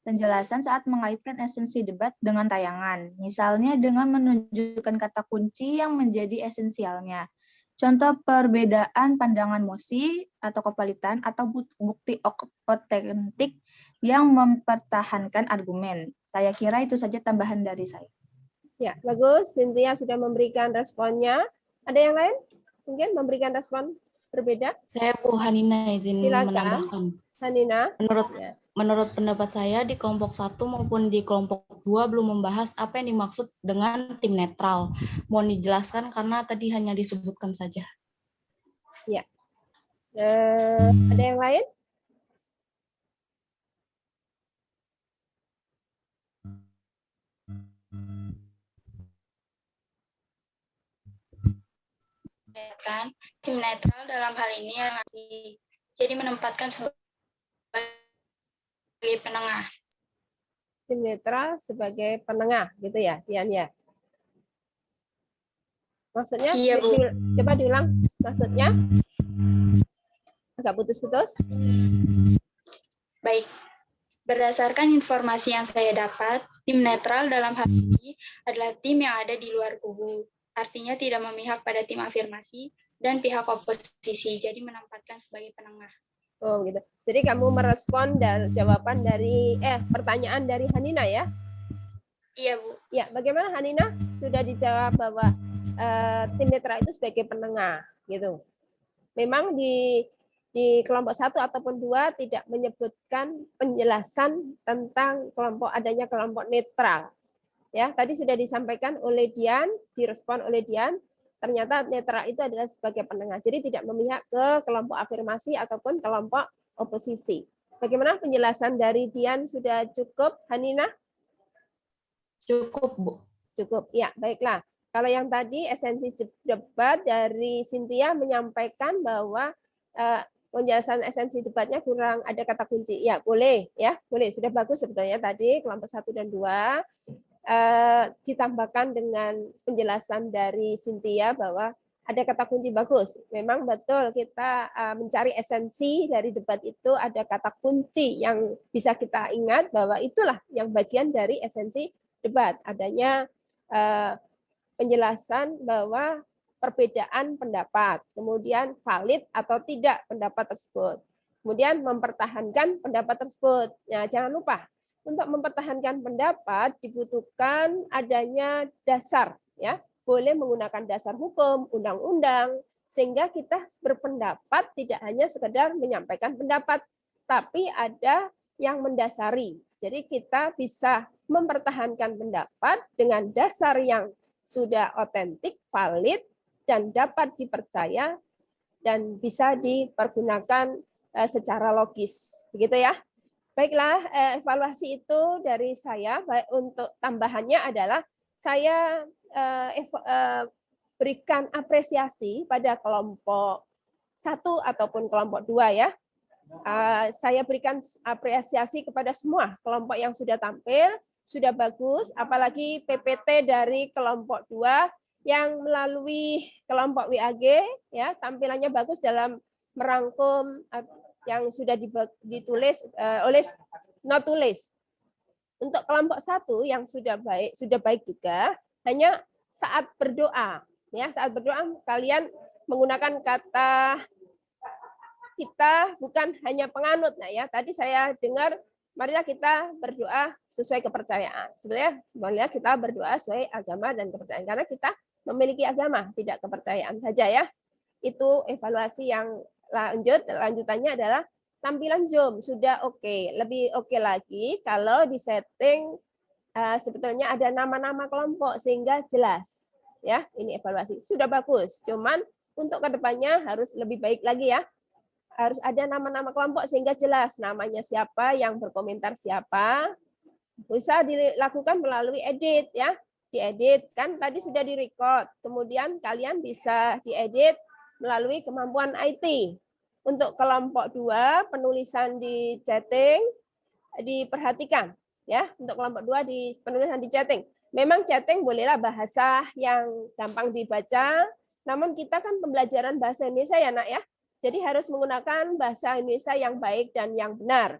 penjelasan saat mengaitkan esensi debat dengan tayangan. Misalnya dengan menunjukkan kata kunci yang menjadi esensialnya. Contoh perbedaan pandangan mosi atau kevalitan atau bukti otentik yang mempertahankan argumen. Saya kira itu saja tambahan dari saya. Ya, bagus. Cynthia sudah memberikan responnya. Ada yang lain? Mungkin memberikan respon berbeda? Saya Bu Hanina izin menambahkan. Hanina. Menurut pendapat saya di kelompok 1 maupun di kelompok 2 belum membahas apa yang dimaksud dengan tim netral. Mohon dijelaskan karena tadi hanya disebutkan saja. Ya. Ada yang lain? menempatkan tim netral dalam hal ini jadi menempatkan sebagai penengah. Tim netral sebagai penengah gitu ya, Dian ya. Maksudnya? Iya, Bu. Coba diulang. Maksudnya? Agak putus-putus. Baik. Berdasarkan informasi yang saya dapat, tim netral dalam hal ini adalah tim yang ada di luar kubu. Artinya tidak memihak pada tim afirmasi dan pihak oposisi, jadi menempatkan sebagai penengah. Oh gitu. Jadi kamu merespon dan jawaban dari pertanyaan dari Hanina ya? Iya, Bu. Ya, bagaimana Hanina? Sudah dijawab bahwa tim netral itu sebagai penengah gitu. Memang di kelompok 1 ataupun 2 tidak menyebutkan penjelasan tentang adanya kelompok netral. Ya, tadi sudah disampaikan oleh Dian, direspon oleh Dian, ternyata netral itu adalah sebagai penengah. Jadi tidak memihak ke kelompok afirmasi ataupun kelompok oposisi. Bagaimana penjelasan dari Dian, sudah cukup, Hanina? Cukup, Bu. Cukup. Ya, baiklah. Kalau yang tadi esensi debat dari Cynthia menyampaikan bahwa penjelasan esensi debatnya kurang ada kata kunci. Ya, boleh ya, boleh. Sudah bagus sebetulnya tadi kelompok 1 dan 2 ditambahkan dengan penjelasan dari Cynthia bahwa ada kata kunci bagus. Memang betul kita mencari esensi dari debat itu ada kata kunci yang bisa kita ingat bahwa itulah yang bagian dari esensi debat. Adanya penjelasan bahwa perbedaan pendapat, kemudian valid atau tidak pendapat tersebut, kemudian mempertahankan pendapat tersebut. Nah, jangan lupa untuk mempertahankan pendapat dibutuhkan adanya dasar, ya, boleh menggunakan dasar hukum, undang-undang, sehingga kita berpendapat tidak hanya sekedar menyampaikan pendapat, tapi ada yang mendasari. Jadi kita bisa mempertahankan pendapat dengan dasar yang sudah otentik, valid, dan dapat dipercaya dan bisa dipergunakan secara logis, begitu ya. Baiklah, evaluasi itu dari saya. Baik, untuk tambahannya adalah saya berikan apresiasi pada kelompok 1 ataupun kelompok 2 ya. Saya berikan apresiasi kepada semua kelompok yang sudah tampil, sudah bagus, apalagi PPT dari kelompok 2 yang melalui kelompok WAG ya, tampilannya bagus dalam merangkum yang sudah ditulis oleh Notulis. Untuk kelompok 1 yang sudah baik juga, hanya saat berdoa ya, saat berdoa kalian menggunakan kata kita, bukan hanya penganut. Nah ya, tadi saya dengar marilah kita berdoa sesuai kepercayaan. Sebenarnya marilah kita berdoa sesuai agama dan kepercayaan, karena kita memiliki agama, tidak kepercayaan saja ya. Itu evaluasi yang lanjutannya adalah tampilan Zoom sudah oke. Lebih oke lagi kalau di setting sebetulnya ada nama-nama kelompok sehingga jelas ya. Ini evaluasi sudah bagus, cuman untuk kedepannya harus lebih baik lagi ya. Harus ada nama-nama kelompok sehingga jelas namanya siapa, yang berkomentar siapa. Bisa dilakukan melalui edit ya. Diedit kan tadi sudah direcord, kemudian kalian bisa diedit melalui kemampuan IT. Untuk kelompok 2 penulisan di chatting diperhatikan ya. Untuk kelompok 2 di penulisan di chatting, memang chatting bolehlah bahasa yang gampang dibaca, namun kita kan pembelajaran bahasa Indonesia ya nak ya, jadi harus menggunakan bahasa Indonesia yang baik dan yang benar.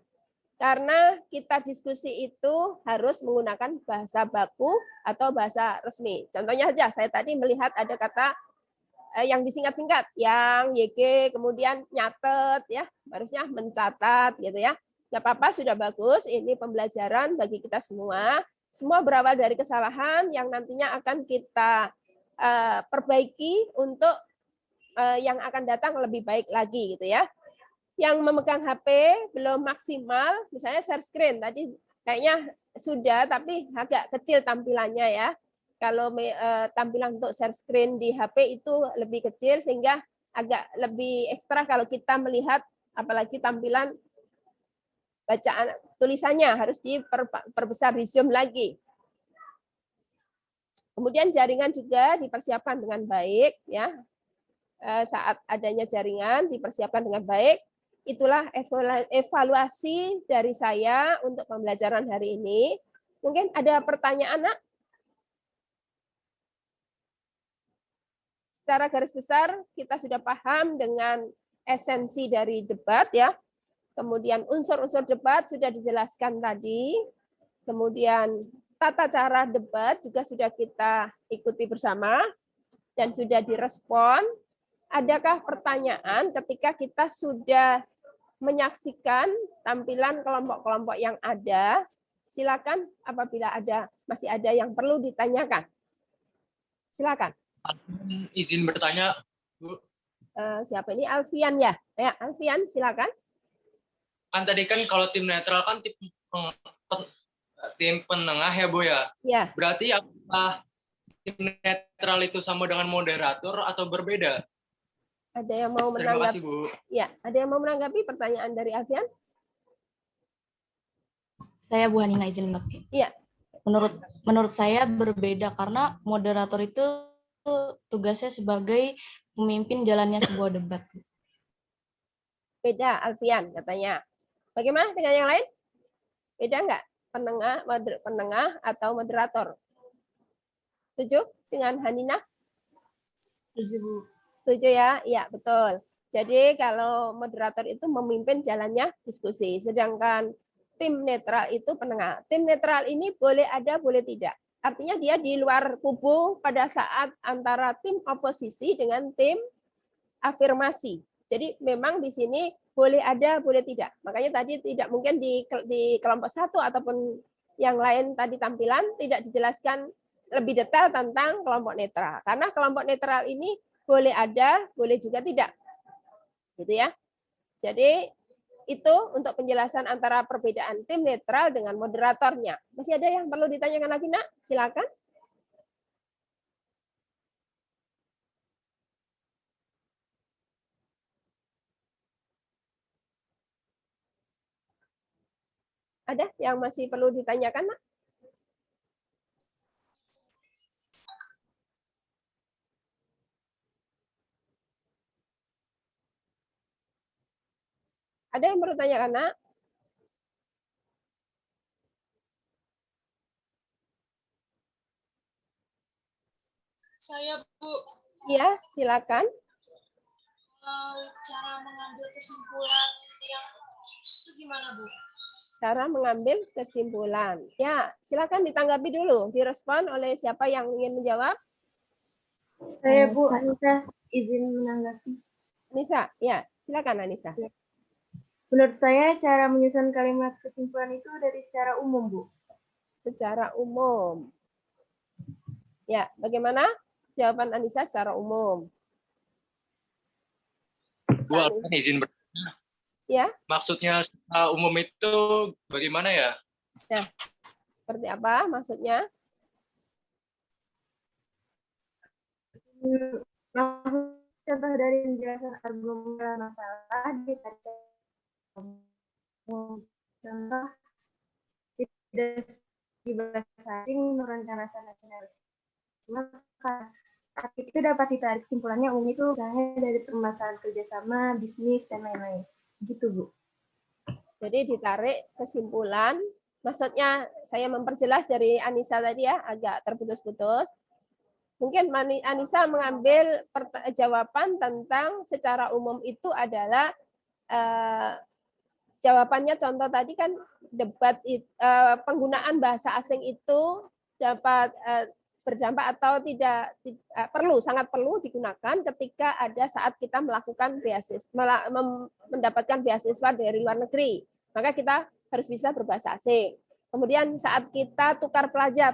Karena kita diskusi itu harus menggunakan bahasa baku atau bahasa resmi. Contohnya saja, saya tadi melihat ada kata yang disingkat-singkat, yang YG, kemudian nyatet, ya harusnya mencatat, gitu ya. Nggak apa-apa, sudah bagus. Ini pembelajaran bagi kita semua. Semua berawal dari kesalahan yang nantinya akan kita perbaiki untuk yang akan datang lebih baik lagi, gitu ya. Yang memegang HP belum maksimal, misalnya share screen tadi kayaknya sudah, tapi agak kecil tampilannya ya. Kalau tampilan untuk share screen di HP itu lebih kecil sehingga agak lebih ekstra kalau kita melihat, apalagi tampilan bacaan tulisannya harus diperbesar, di zoom lagi. Kemudian jaringan juga dipersiapkan dengan baik ya. saat adanya jaringan dipersiapkan dengan baik. Itulah evaluasi dari saya untuk pembelajaran hari ini. Mungkin ada pertanyaan, Nak? Secara garis besar kita sudah paham dengan esensi dari debat ya. Kemudian unsur-unsur debat sudah dijelaskan tadi. Kemudian tata cara debat juga sudah kita ikuti bersama dan sudah direspon. Adakah pertanyaan ketika kita sudah menyaksikan tampilan kelompok-kelompok yang ada? Silakan apabila masih ada yang perlu ditanyakan. Silakan. Izin bertanya, Bu. Siapa ini? Alfian ya? Ya, Alfian, silakan. Kan tadi kan kalau tim netral kan tim penengah ya, Bu ya? Ya. Berarti apakah tim netral itu sama dengan moderator atau berbeda? Ada yang mau Terima menanggapi? kasih, Bu. Ya, ada yang mau menanggapi pertanyaan dari Alfian? Saya Bu Hanina izin menanggapi. Iya. Menurut saya berbeda karena moderator itu tugasnya sebagai pemimpin jalannya sebuah debat. Beda, Alfian katanya. Bagaimana dengan yang lain? Beda nggak? Penengah atau moderator? Setuju dengan Hanina? Setuju, Bu. Setuju ya? Iya, betul. Jadi kalau moderator itu memimpin jalannya diskusi, sedangkan tim netral itu penengah. Tim netral ini boleh ada, boleh tidak. Artinya dia di luar kubu pada saat antara tim oposisi dengan tim afirmasi. Jadi memang di sini boleh ada, boleh tidak. Makanya tadi tidak mungkin di kelompok satu ataupun yang lain tadi tampilan tidak dijelaskan lebih detail tentang kelompok netral. Karena kelompok netral ini boleh ada, boleh juga tidak. Gitu ya. Jadi itu untuk penjelasan antara perbedaan tim netral dengan moderatornya. Masih ada yang perlu ditanyakan lagi, Nak? Silakan. Ada yang masih perlu ditanyakan, Nak? Ada yang perlu ditanyakan, Nak? Saya, Bu. Iya, silakan. Cara mengambil kesimpulan yang itu gimana, Bu? Cara mengambil kesimpulan. Ya, silakan ditanggapi dulu. Direspon oleh siapa yang ingin menjawab? Saya, Bu, Anissa izin menanggapi. Anissa, ya, silakan Anissa. Menurut saya cara menyusun kalimat kesimpulan itu dari secara umum, Bu. Secara umum. Ya, bagaimana jawaban Anissa secara umum? Bu, Alfian izin bertanya. Ya. Maksudnya secara umum itu bagaimana ya? Nah, seperti apa maksudnya? Contoh dari penjelasan argumen masalah ditarik contoh tidak bahasa asing menurunkan rasa nasionalisme. Maka itu dapat ditarik kesimpulannya umum itu misalnya dari permasalahan kerjasama, bisnis dan lain-lain. Gitu, Bu. Jadi ditarik kesimpulan, maksudnya saya memperjelas dari Anissa tadi ya, agak terputus-putus. Mungkin Anissa mengambil jawaban tentang secara umum itu adalah jawabannya contoh tadi kan debat penggunaan bahasa asing itu dapat berdampak atau tidak sangat perlu digunakan ketika ada saat kita melakukan mendapatkan beasiswa dari luar negeri, maka kita harus bisa berbahasa asing. Kemudian saat kita tukar pelajar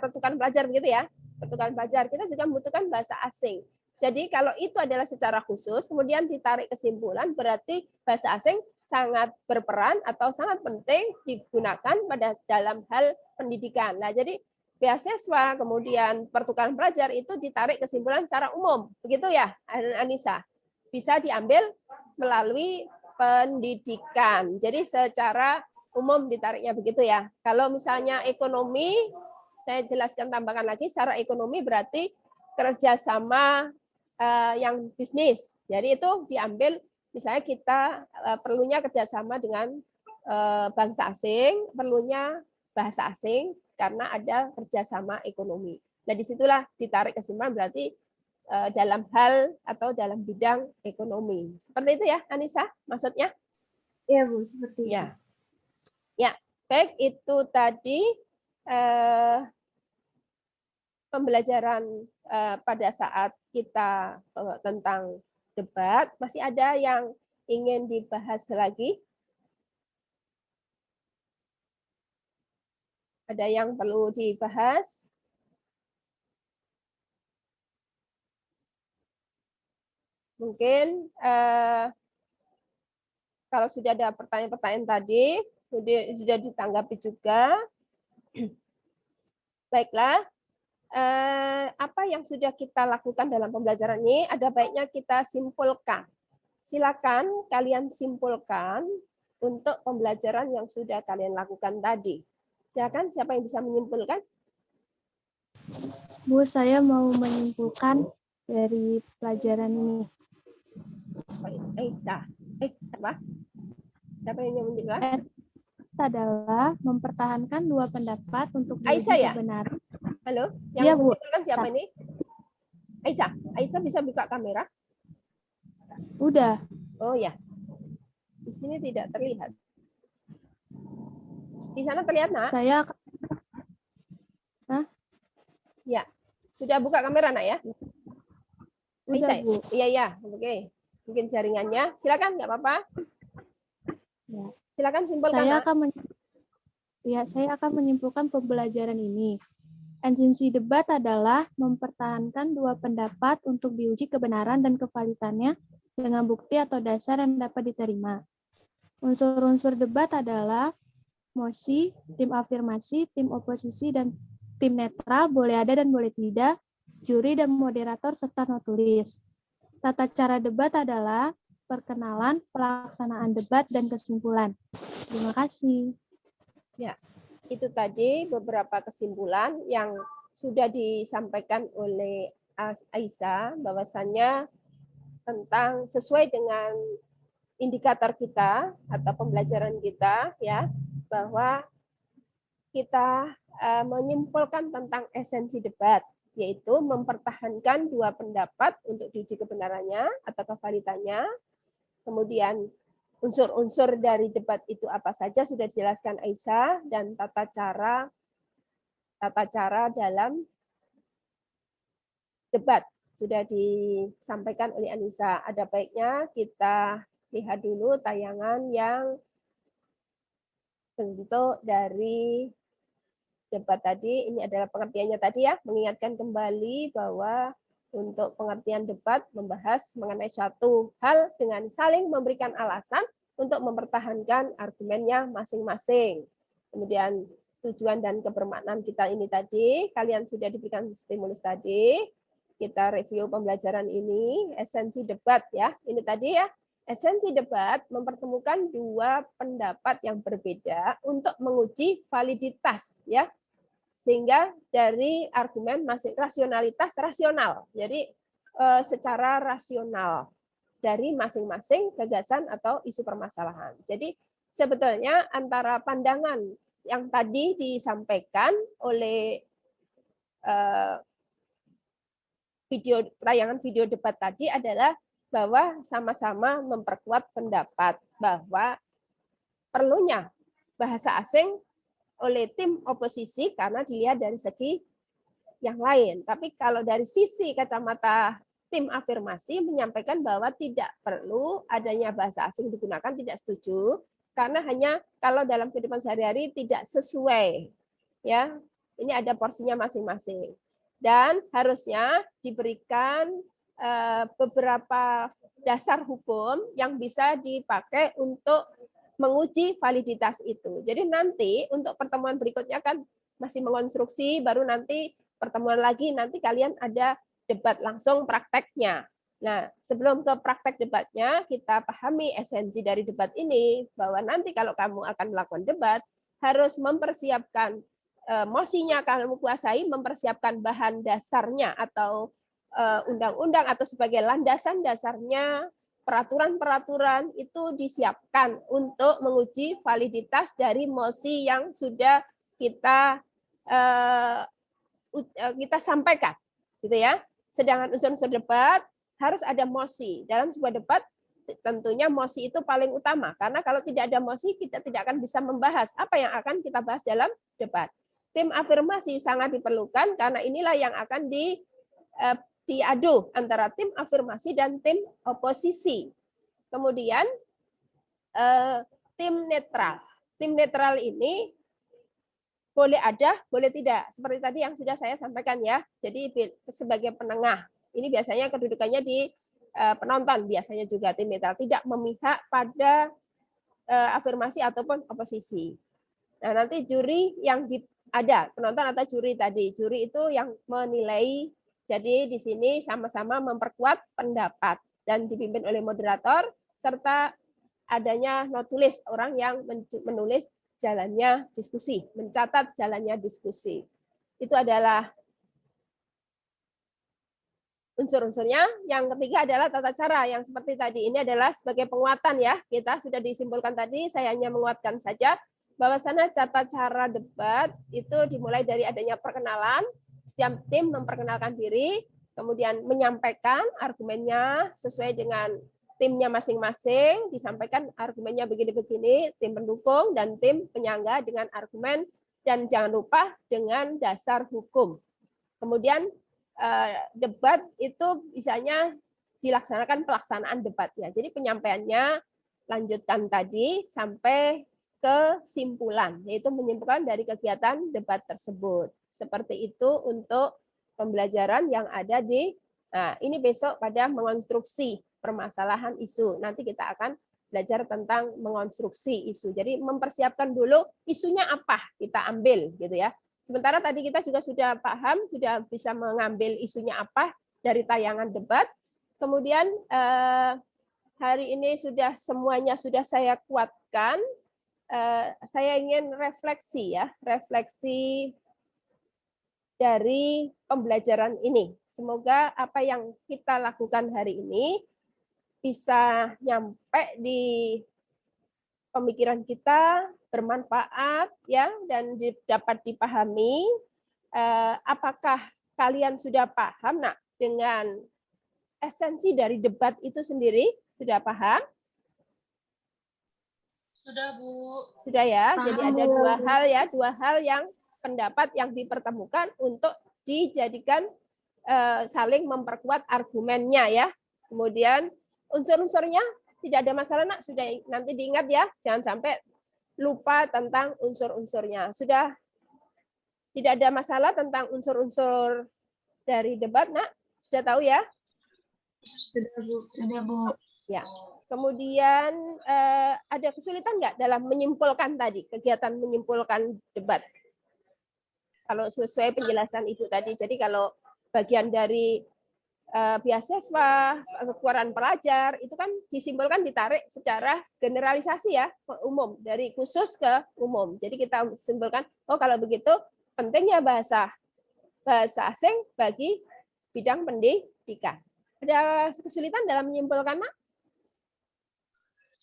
begitu ya, pertukaran pelajar kita juga membutuhkan bahasa asing. Jadi kalau itu adalah secara khusus, kemudian ditarik kesimpulan berarti bahasa asing sangat berperan atau sangat penting digunakan dalam hal pendidikan. Nah, jadi beasiswa, kemudian pertukaran pelajar itu ditarik kesimpulan secara umum. Begitu ya, Anissa? Bisa diambil melalui pendidikan. Jadi secara umum ditariknya begitu ya. Kalau misalnya ekonomi, saya jelaskan tambahkan lagi, secara ekonomi berarti kerjasama yang bisnis. Jadi itu diambil, misalnya kita perlunya kerjasama dengan bangsa asing, perlunya bahasa asing, karena ada kerjasama ekonomi. Nah, disitulah ditarik kesimpulan berarti dalam hal atau dalam bidang ekonomi. Seperti itu ya, Anissa, maksudnya? Iya, Bu, seperti itu. Ya. Ya, baik, itu tadi pembelajaran pada saat kita tentang debat. Masih ada yang ingin dibahas lagi? Ada yang perlu dibahas? Mungkin kalau sudah ada pertanyaan-pertanyaan tadi, sudah ditanggapi juga. Baiklah, apa yang sudah kita lakukan dalam pembelajaran ini, ada baiknya kita simpulkan. Silakan kalian simpulkan untuk pembelajaran yang sudah kalian lakukan tadi. Silakan, siapa yang bisa menyimpulkan? Bu, saya mau menyimpulkan dari pelajaran ini. Aisyah. Siapa? Siapa yang menyimpulkan? Adalah mempertahankan dua pendapat untuk Aisyah ya? kebenaran. Halo, yang Ya, Bu. menyimpulkan siapa ini? Aisyah. Aisyah bisa buka kamera? Udah. Oh ya. Di sini tidak terlihat. Di sana terlihat, Nak? Saya Ya. Sudah buka kamera, Nak ya? Udah, Aisyah. Bu. Iya. Oke. Mungkin jaringannya. Silakan, nggak apa-apa. Ya. Silakan simpulkan, Nak. Saya akan menyimpulkan pembelajaran ini. Esensi debat adalah mempertahankan dua pendapat untuk diuji kebenaran dan kevalitannya dengan bukti atau dasar yang dapat diterima. Unsur-unsur debat adalah mosi, tim afirmasi, tim oposisi, dan tim netral, boleh ada dan boleh tidak, juri dan moderator, serta notulis. Tata cara debat adalah perkenalan, pelaksanaan debat, dan kesimpulan. Terima kasih. Ya, itu tadi beberapa kesimpulan yang sudah disampaikan oleh Aisyah, bahwasannya tentang sesuai dengan indikator kita atau pembelajaran kita, ya, bahwa kita menyimpulkan tentang esensi debat, yaitu mempertahankan dua pendapat untuk diuji kebenarannya atau kevalitannya. Kemudian unsur-unsur dari debat itu apa saja sudah dijelaskan Aisyah, dan tata cara dalam debat sudah disampaikan oleh Anissa. Ada baiknya kita lihat dulu tayangan yang bentuk dari debat tadi. Ini adalah pengertiannya tadi ya, mengingatkan kembali bahwa untuk pengertian debat membahas mengenai suatu hal dengan saling memberikan alasan untuk mempertahankan argumennya masing-masing. Kemudian tujuan dan kebermaknaan kita ini tadi, kalian sudah diberikan stimulus tadi. Kita review pembelajaran ini, esensi debat ya. Ini tadi ya, esensi debat mempertemukan dua pendapat yang berbeda untuk menguji validitas ya. Sehingga dari argumen rasionalitas rasional. Jadi secara rasional dari masing-masing gagasan atau isu permasalahan. Jadi sebetulnya antara pandangan yang tadi disampaikan oleh tayangan video debat tadi adalah bahwa sama-sama memperkuat pendapat bahwa perlunya bahasa asing oleh tim oposisi karena dilihat dari segi yang lain. Tapi kalau dari sisi kacamata tim afirmasi menyampaikan bahwa tidak perlu adanya bahasa asing digunakan, tidak setuju, karena hanya kalau dalam kehidupan sehari-hari tidak sesuai. Ya, ini ada porsinya masing-masing. Dan harusnya diberikan beberapa dasar hukum yang bisa dipakai untuk menguji validitas itu. Jadi nanti untuk pertemuan berikutnya kan masih mengonstruksi, baru nanti pertemuan lagi, nanti kalian ada debat langsung prakteknya. Nah, sebelum ke praktek debatnya, kita pahami esensi dari debat ini, bahwa nanti kalau kamu akan melakukan debat, harus mempersiapkan mosinya kamu kuasai, mempersiapkan bahan dasarnya atau undang-undang atau sebagai landasan dasarnya peraturan-peraturan itu disiapkan untuk menguji validitas dari mosi yang sudah kita sampaikan, gitu ya. Sedangkan unsur-unsur debat harus ada mosi. Dalam sebuah debat tentunya mosi itu paling utama, karena kalau tidak ada mosi kita tidak akan bisa membahas apa yang akan kita bahas dalam debat. Tim afirmasi sangat diperlukan karena inilah yang akan diadu antara tim afirmasi dan tim oposisi. Kemudian tim netral. Tim netral ini boleh ada, boleh tidak. Seperti tadi yang sudah saya sampaikan ya. Jadi sebagai penengah. Ini biasanya kedudukannya di penonton. Biasanya juga tim netral. Tidak memihak pada afirmasi ataupun oposisi. Nah, nanti juri yang ada, penonton atau juri tadi. Juri itu yang menilai. Jadi di sini sama-sama memperkuat pendapat. Dan dipimpin oleh moderator, serta adanya notulis, orang yang menulis jalannya diskusi, mencatat jalannya diskusi. Itu adalah unsur-unsurnya. Yang ketiga adalah tata cara yang seperti tadi. Ini adalah sebagai penguatan ya. Kita sudah disimpulkan tadi, saya hanya menguatkan saja bahwasanya tata cara debat itu dimulai dari adanya perkenalan, setiap tim memperkenalkan diri, kemudian menyampaikan argumennya sesuai dengan timnya masing-masing, disampaikan argumennya begini-begini, tim pendukung dan tim penyangga dengan argumen, dan jangan lupa dengan dasar hukum. Kemudian debat itu bisanya dilaksanakan pelaksanaan debatnya. Jadi penyampaiannya lanjutkan tadi sampai kesimpulan, yaitu menyimpulkan dari kegiatan debat tersebut. Seperti itu untuk pembelajaran yang ada di, nah ini besok pada mengonstruksi permasalahan isu. Nanti kita akan belajar tentang mengonstruksi isu. Jadi mempersiapkan dulu isunya apa kita ambil gitu ya. Sementara tadi kita juga sudah paham, sudah bisa mengambil isunya apa dari tayangan debat. Kemudian hari ini sudah semuanya sudah saya kuatkan. Saya ingin refleksi ya, refleksi dari pembelajaran ini. Semoga apa yang kita lakukan hari ini bisa nyampe di pemikiran kita, bermanfaat ya, dan dapat dipahami. Apakah kalian sudah paham nak dengan esensi dari debat itu sendiri? Sudah paham? Sudah, Bu. Sudah ya. Paham, Jadi ada dua hal yang pendapat yang dipertemukan untuk dijadikan saling memperkuat argumennya ya. Kemudian unsur-unsurnya tidak ada masalah nak, sudah nanti diingat ya, jangan sampai lupa tentang unsur-unsurnya. Sudah tidak ada masalah tentang unsur-unsur dari debat nak, sudah tahu ya? Sudah, Bu. Sudah, Bu. Ya. Kemudian ada kesulitan nggak dalam menyimpulkan tadi, kegiatan menyimpulkan debat? Kalau sesuai penjelasan Ibu tadi, jadi kalau bagian dari beasiswa, kekuatan pelajar, itu kan disimpulkan ditarik secara generalisasi ya, umum, dari khusus ke umum. Jadi kita simpulkan, oh kalau begitu pentingnya bahasa asing bagi bidang pendidikan. Ada kesulitan dalam menyimpulkan, Mak?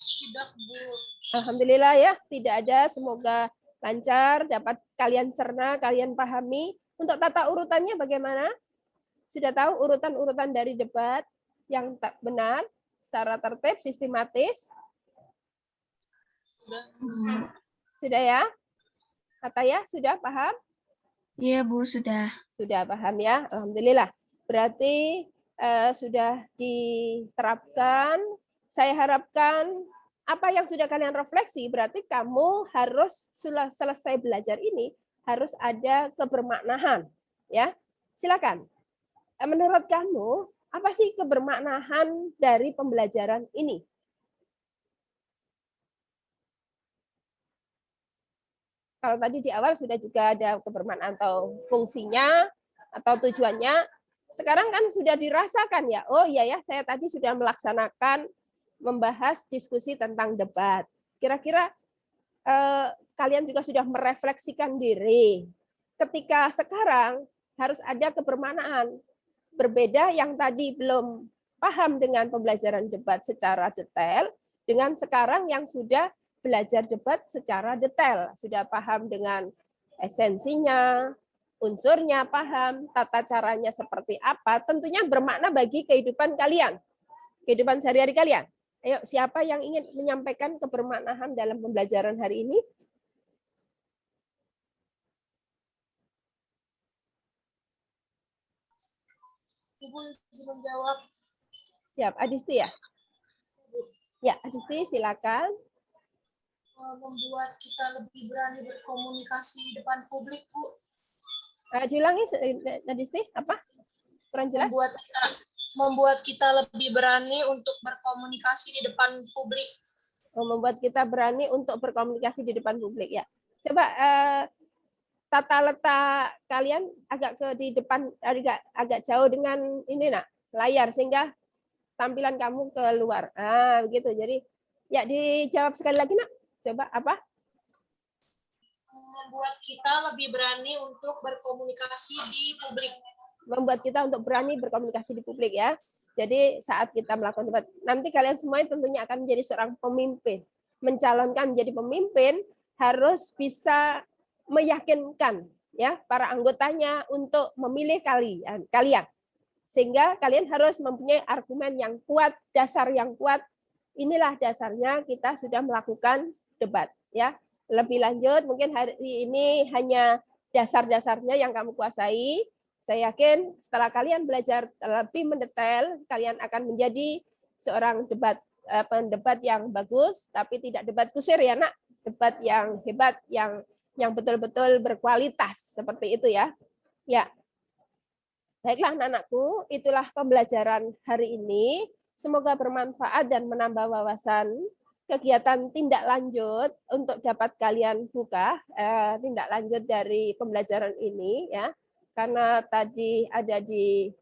Tidak, Bu. Alhamdulillah ya, tidak ada. Semoga lancar, dapat kalian cerna, kalian pahami. Untuk tata urutannya bagaimana? Sudah tahu urutan-urutan dari debat yang tak benar, secara tertib, sistematis? Sudah ya? Kata ya, sudah paham? Iya, Bu, sudah. Sudah paham ya, alhamdulillah. Berarti sudah diterapkan. Saya harapkan apa yang sudah kalian refleksi, berarti kamu harus selesai belajar ini harus ada kebermaknaan, ya. Silakan. Menurut kamu, apa sih kebermaknaan dari pembelajaran ini? Kalau tadi di awal sudah juga ada kebermaknaan atau fungsinya atau tujuannya, sekarang kan sudah dirasakan ya. Oh iya ya, saya tadi sudah melaksanakan membahas diskusi tentang debat. Kira-kira kalian juga sudah merefleksikan diri. Ketika sekarang harus ada kebermaknaan. berbeda yang tadi belum paham dengan pembelajaran debat secara detail, dengan sekarang yang sudah belajar debat secara detail, sudah paham dengan esensinya, unsurnya paham, tata caranya seperti apa, tentunya bermakna bagi kehidupan kalian, kehidupan sehari-hari kalian. Ayo, siapa yang ingin menyampaikan kebermaknaan dalam pembelajaran hari ini? Ibu izin menjawab. Siap, Adisti ya? Ya, Adisti silakan. Membuat kita lebih berani berkomunikasi di depan publik, Bu. Diulangi, Adisti, apa? Kurang jelas? Membuat kita lebih berani untuk berkomunikasi di depan publik. Membuat kita berani untuk berkomunikasi di depan publik, ya. Coba tata letak kalian agak ke di depan, agak jauh dengan ini nak layar sehingga tampilan kamu keluar. Begitu. Jadi ya dijawab sekali lagi nak. Coba apa? Membuat kita lebih berani untuk berkomunikasi di publik. Membuat kita untuk berani berkomunikasi di publik ya. Jadi saat kita melakukan debat, nanti kalian semuanya tentunya akan menjadi seorang pemimpin. Mencalonkan menjadi pemimpin harus bisa meyakinkan ya para anggotanya untuk memilih kalian. Sehingga kalian harus mempunyai argumen yang kuat, dasar yang kuat. Inilah dasarnya kita sudah melakukan debat ya. Lebih lanjut mungkin hari ini hanya dasar-dasarnya yang kamu kuasai. Saya yakin setelah kalian belajar lebih mendetail, kalian akan menjadi seorang pendebat yang bagus, tapi tidak debat kusir ya nak, debat yang hebat, yang betul-betul berkualitas seperti itu ya. Ya, baiklah anak-anakku, itulah pembelajaran hari ini. Semoga bermanfaat dan menambah wawasan. Kegiatan tindak lanjut untuk dapat kalian buka tindak lanjut dari pembelajaran ini ya. Karena tadi ada di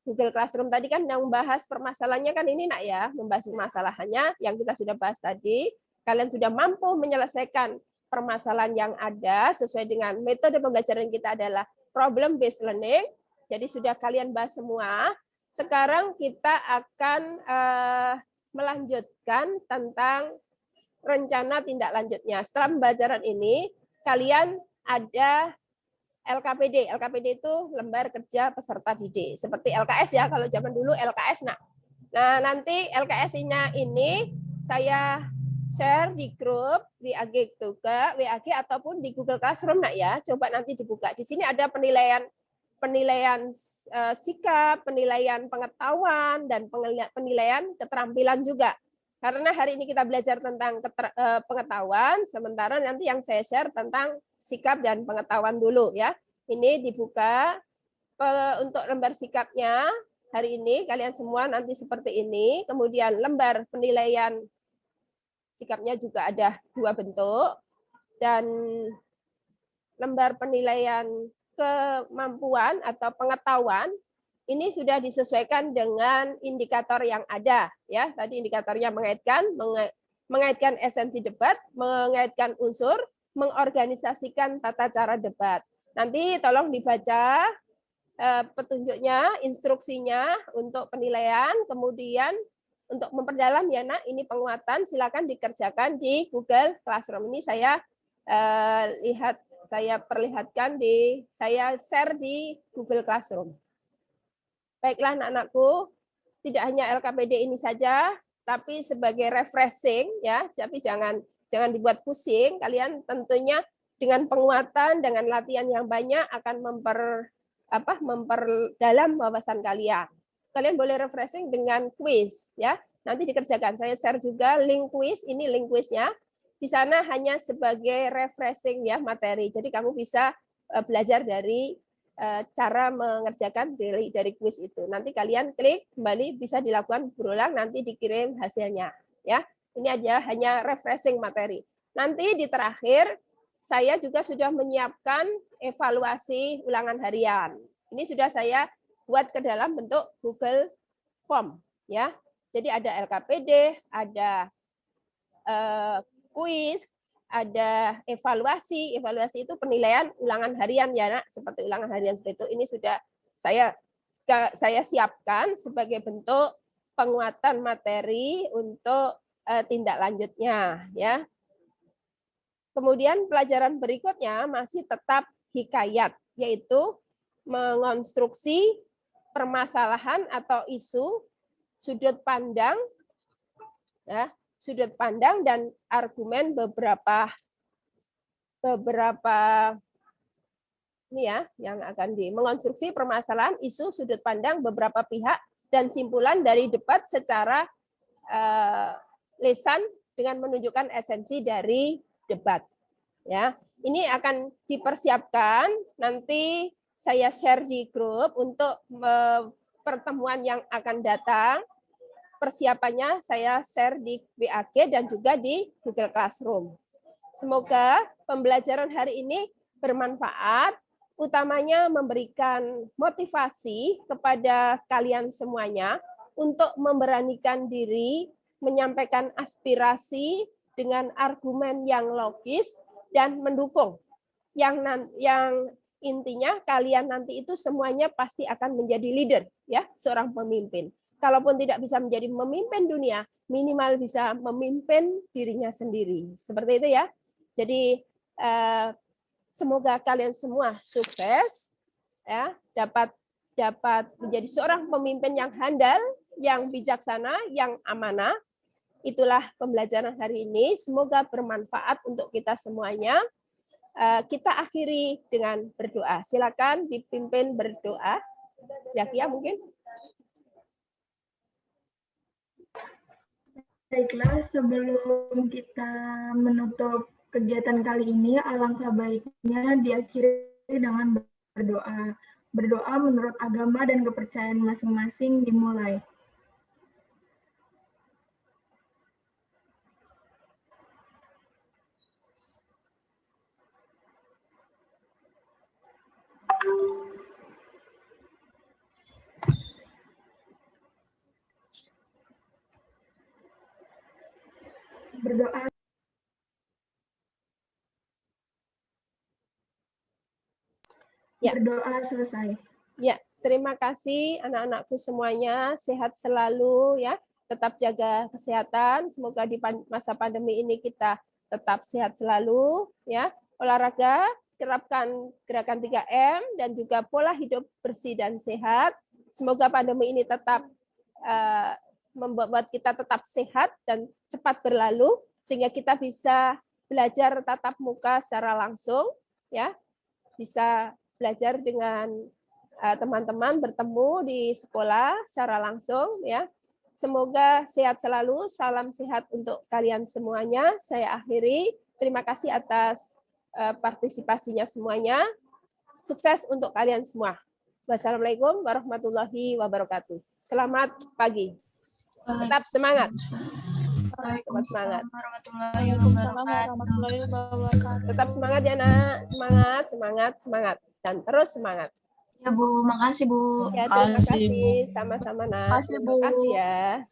Google Classroom tadi kan yang membahas permasalahannya kan ini nak ya, membahas permasalahannya yang kita sudah bahas tadi. Kalian sudah mampu menyelesaikan permasalahan yang ada sesuai dengan metode pembelajaran kita adalah problem based learning. Jadi sudah kalian bahas semua. Sekarang kita akan melanjutkan tentang rencana tindak lanjutnya. Setelah pembelajaran ini, kalian ada LKPD. LKPD itu lembar kerja peserta didik. Seperti LKS ya, kalau zaman dulu LKS. Nah nanti LKS-nya ini saya share di grup WAG juga, WAG ataupun di Google Classroom nak ya. Coba nanti dibuka. Di sini ada penilaian sikap, penilaian pengetahuan, dan penilaian keterampilan juga. Karena hari ini kita belajar tentang pengetahuan, sementara nanti yang saya share tentang sikap dan pengetahuan dulu ya. Ini dibuka untuk lembar sikapnya hari ini kalian semua nanti seperti ini. Kemudian lembar penilaian sikapnya juga ada 2 bentuk, dan lembar penilaian kemampuan atau pengetahuan ini sudah disesuaikan dengan indikator yang ada ya. Tadi indikatornya mengaitkan esensi debat, mengaitkan unsur, mengorganisasikan tata cara debat. Nanti tolong dibaca petunjuknya, instruksinya untuk penilaian, kemudian untuk memperdalam ya nak, ini penguatan silakan dikerjakan di Google Classroom. Ini saya perlihatkan saya share di Google Classroom. Baiklah anak-anakku, tidak hanya LKPD ini saja, tapi sebagai refreshing ya, tapi jangan dibuat pusing. Kalian tentunya dengan penguatan, dengan latihan yang banyak akan memperdalam wawasan kalian. Kalian boleh refreshing dengan kuis ya. Nanti dikerjakan. Saya share juga link kuis. Ini link kuisnya. Di sana hanya sebagai refreshing ya materi. Jadi kamu bisa belajar dari cara mengerjakan dari kuis itu. Nanti kalian klik kembali, bisa dilakukan berulang, nanti dikirim hasilnya ya. Ini aja hanya refreshing materi. Nanti di terakhir saya juga sudah menyiapkan evaluasi ulangan harian. Ini sudah saya buat ke dalam bentuk Google Form ya. Jadi ada LKPD, ada kuis, ada evaluasi. Evaluasi itu penilaian ulangan harian ya nak, seperti ulangan harian seperti itu. Ini sudah saya saya siapkan sebagai bentuk penguatan materi untuk tindak lanjutnya, ya. Kemudian pelajaran berikutnya masih tetap hikayat, yaitu mengonstruksi permasalahan atau isu, sudut pandang, ya, sudut pandang dan argumen beberapa ini ya yang akan mengonstruksi permasalahan, isu, sudut pandang beberapa pihak dan simpulan dari debat secara lisan dengan menunjukkan esensi dari debat. Ya, ini akan dipersiapkan, nanti saya share di grup untuk pertemuan yang akan datang. Persiapannya saya share di WAG dan juga di Google Classroom. Semoga pembelajaran hari ini bermanfaat, utamanya memberikan motivasi kepada kalian semuanya untuk memberanikan diri, menyampaikan aspirasi dengan argumen yang logis dan mendukung. Yang intinya kalian nanti itu semuanya pasti akan menjadi leader, ya, seorang pemimpin. Kalaupun tidak bisa menjadi pemimpin dunia, minimal bisa memimpin dirinya sendiri. Seperti itu ya. Jadi semoga kalian semua sukses, ya, dapat menjadi seorang pemimpin yang handal, yang bijaksana, yang amanah. Itulah pembelajaran hari ini. Semoga bermanfaat untuk kita semuanya. Kita akhiri dengan berdoa. Silakan dipimpin berdoa. Zakia mungkin. Baiklah, sebelum kita menutup kegiatan kali ini, alangkah baiknya diakhiri dengan berdoa. Berdoa menurut agama dan kepercayaan masing-masing dimulai. Berdoa. Ya. Berdoa selesai. Ya, terima kasih anak-anakku semuanya, sehat selalu ya, tetap jaga kesehatan. Semoga di masa pandemi ini kita tetap sehat selalu ya. Olahraga, terapkan gerakan 3M dan juga pola hidup bersih dan sehat. Semoga pandemi ini tetap membuat kita tetap sehat dan cepat berlalu sehingga kita bisa belajar tatap muka secara langsung ya. Bisa belajar dengan teman-teman, bertemu di sekolah secara langsung ya. Semoga sehat selalu, salam sehat untuk kalian semuanya. Saya akhiri. Terima kasih atas partisipasinya semuanya. Sukses untuk kalian semua. Wassalamualaikum warahmatullahi wabarakatuh. Selamat pagi. Tetap semangat. Tetap semangat. Tetap semangat ya nak. Semangat. Dan terus semangat. Ya Bu, makasih Bu. Ya, terima kasih. Sama-sama nak. Makasih Bu. Terima kasih ya.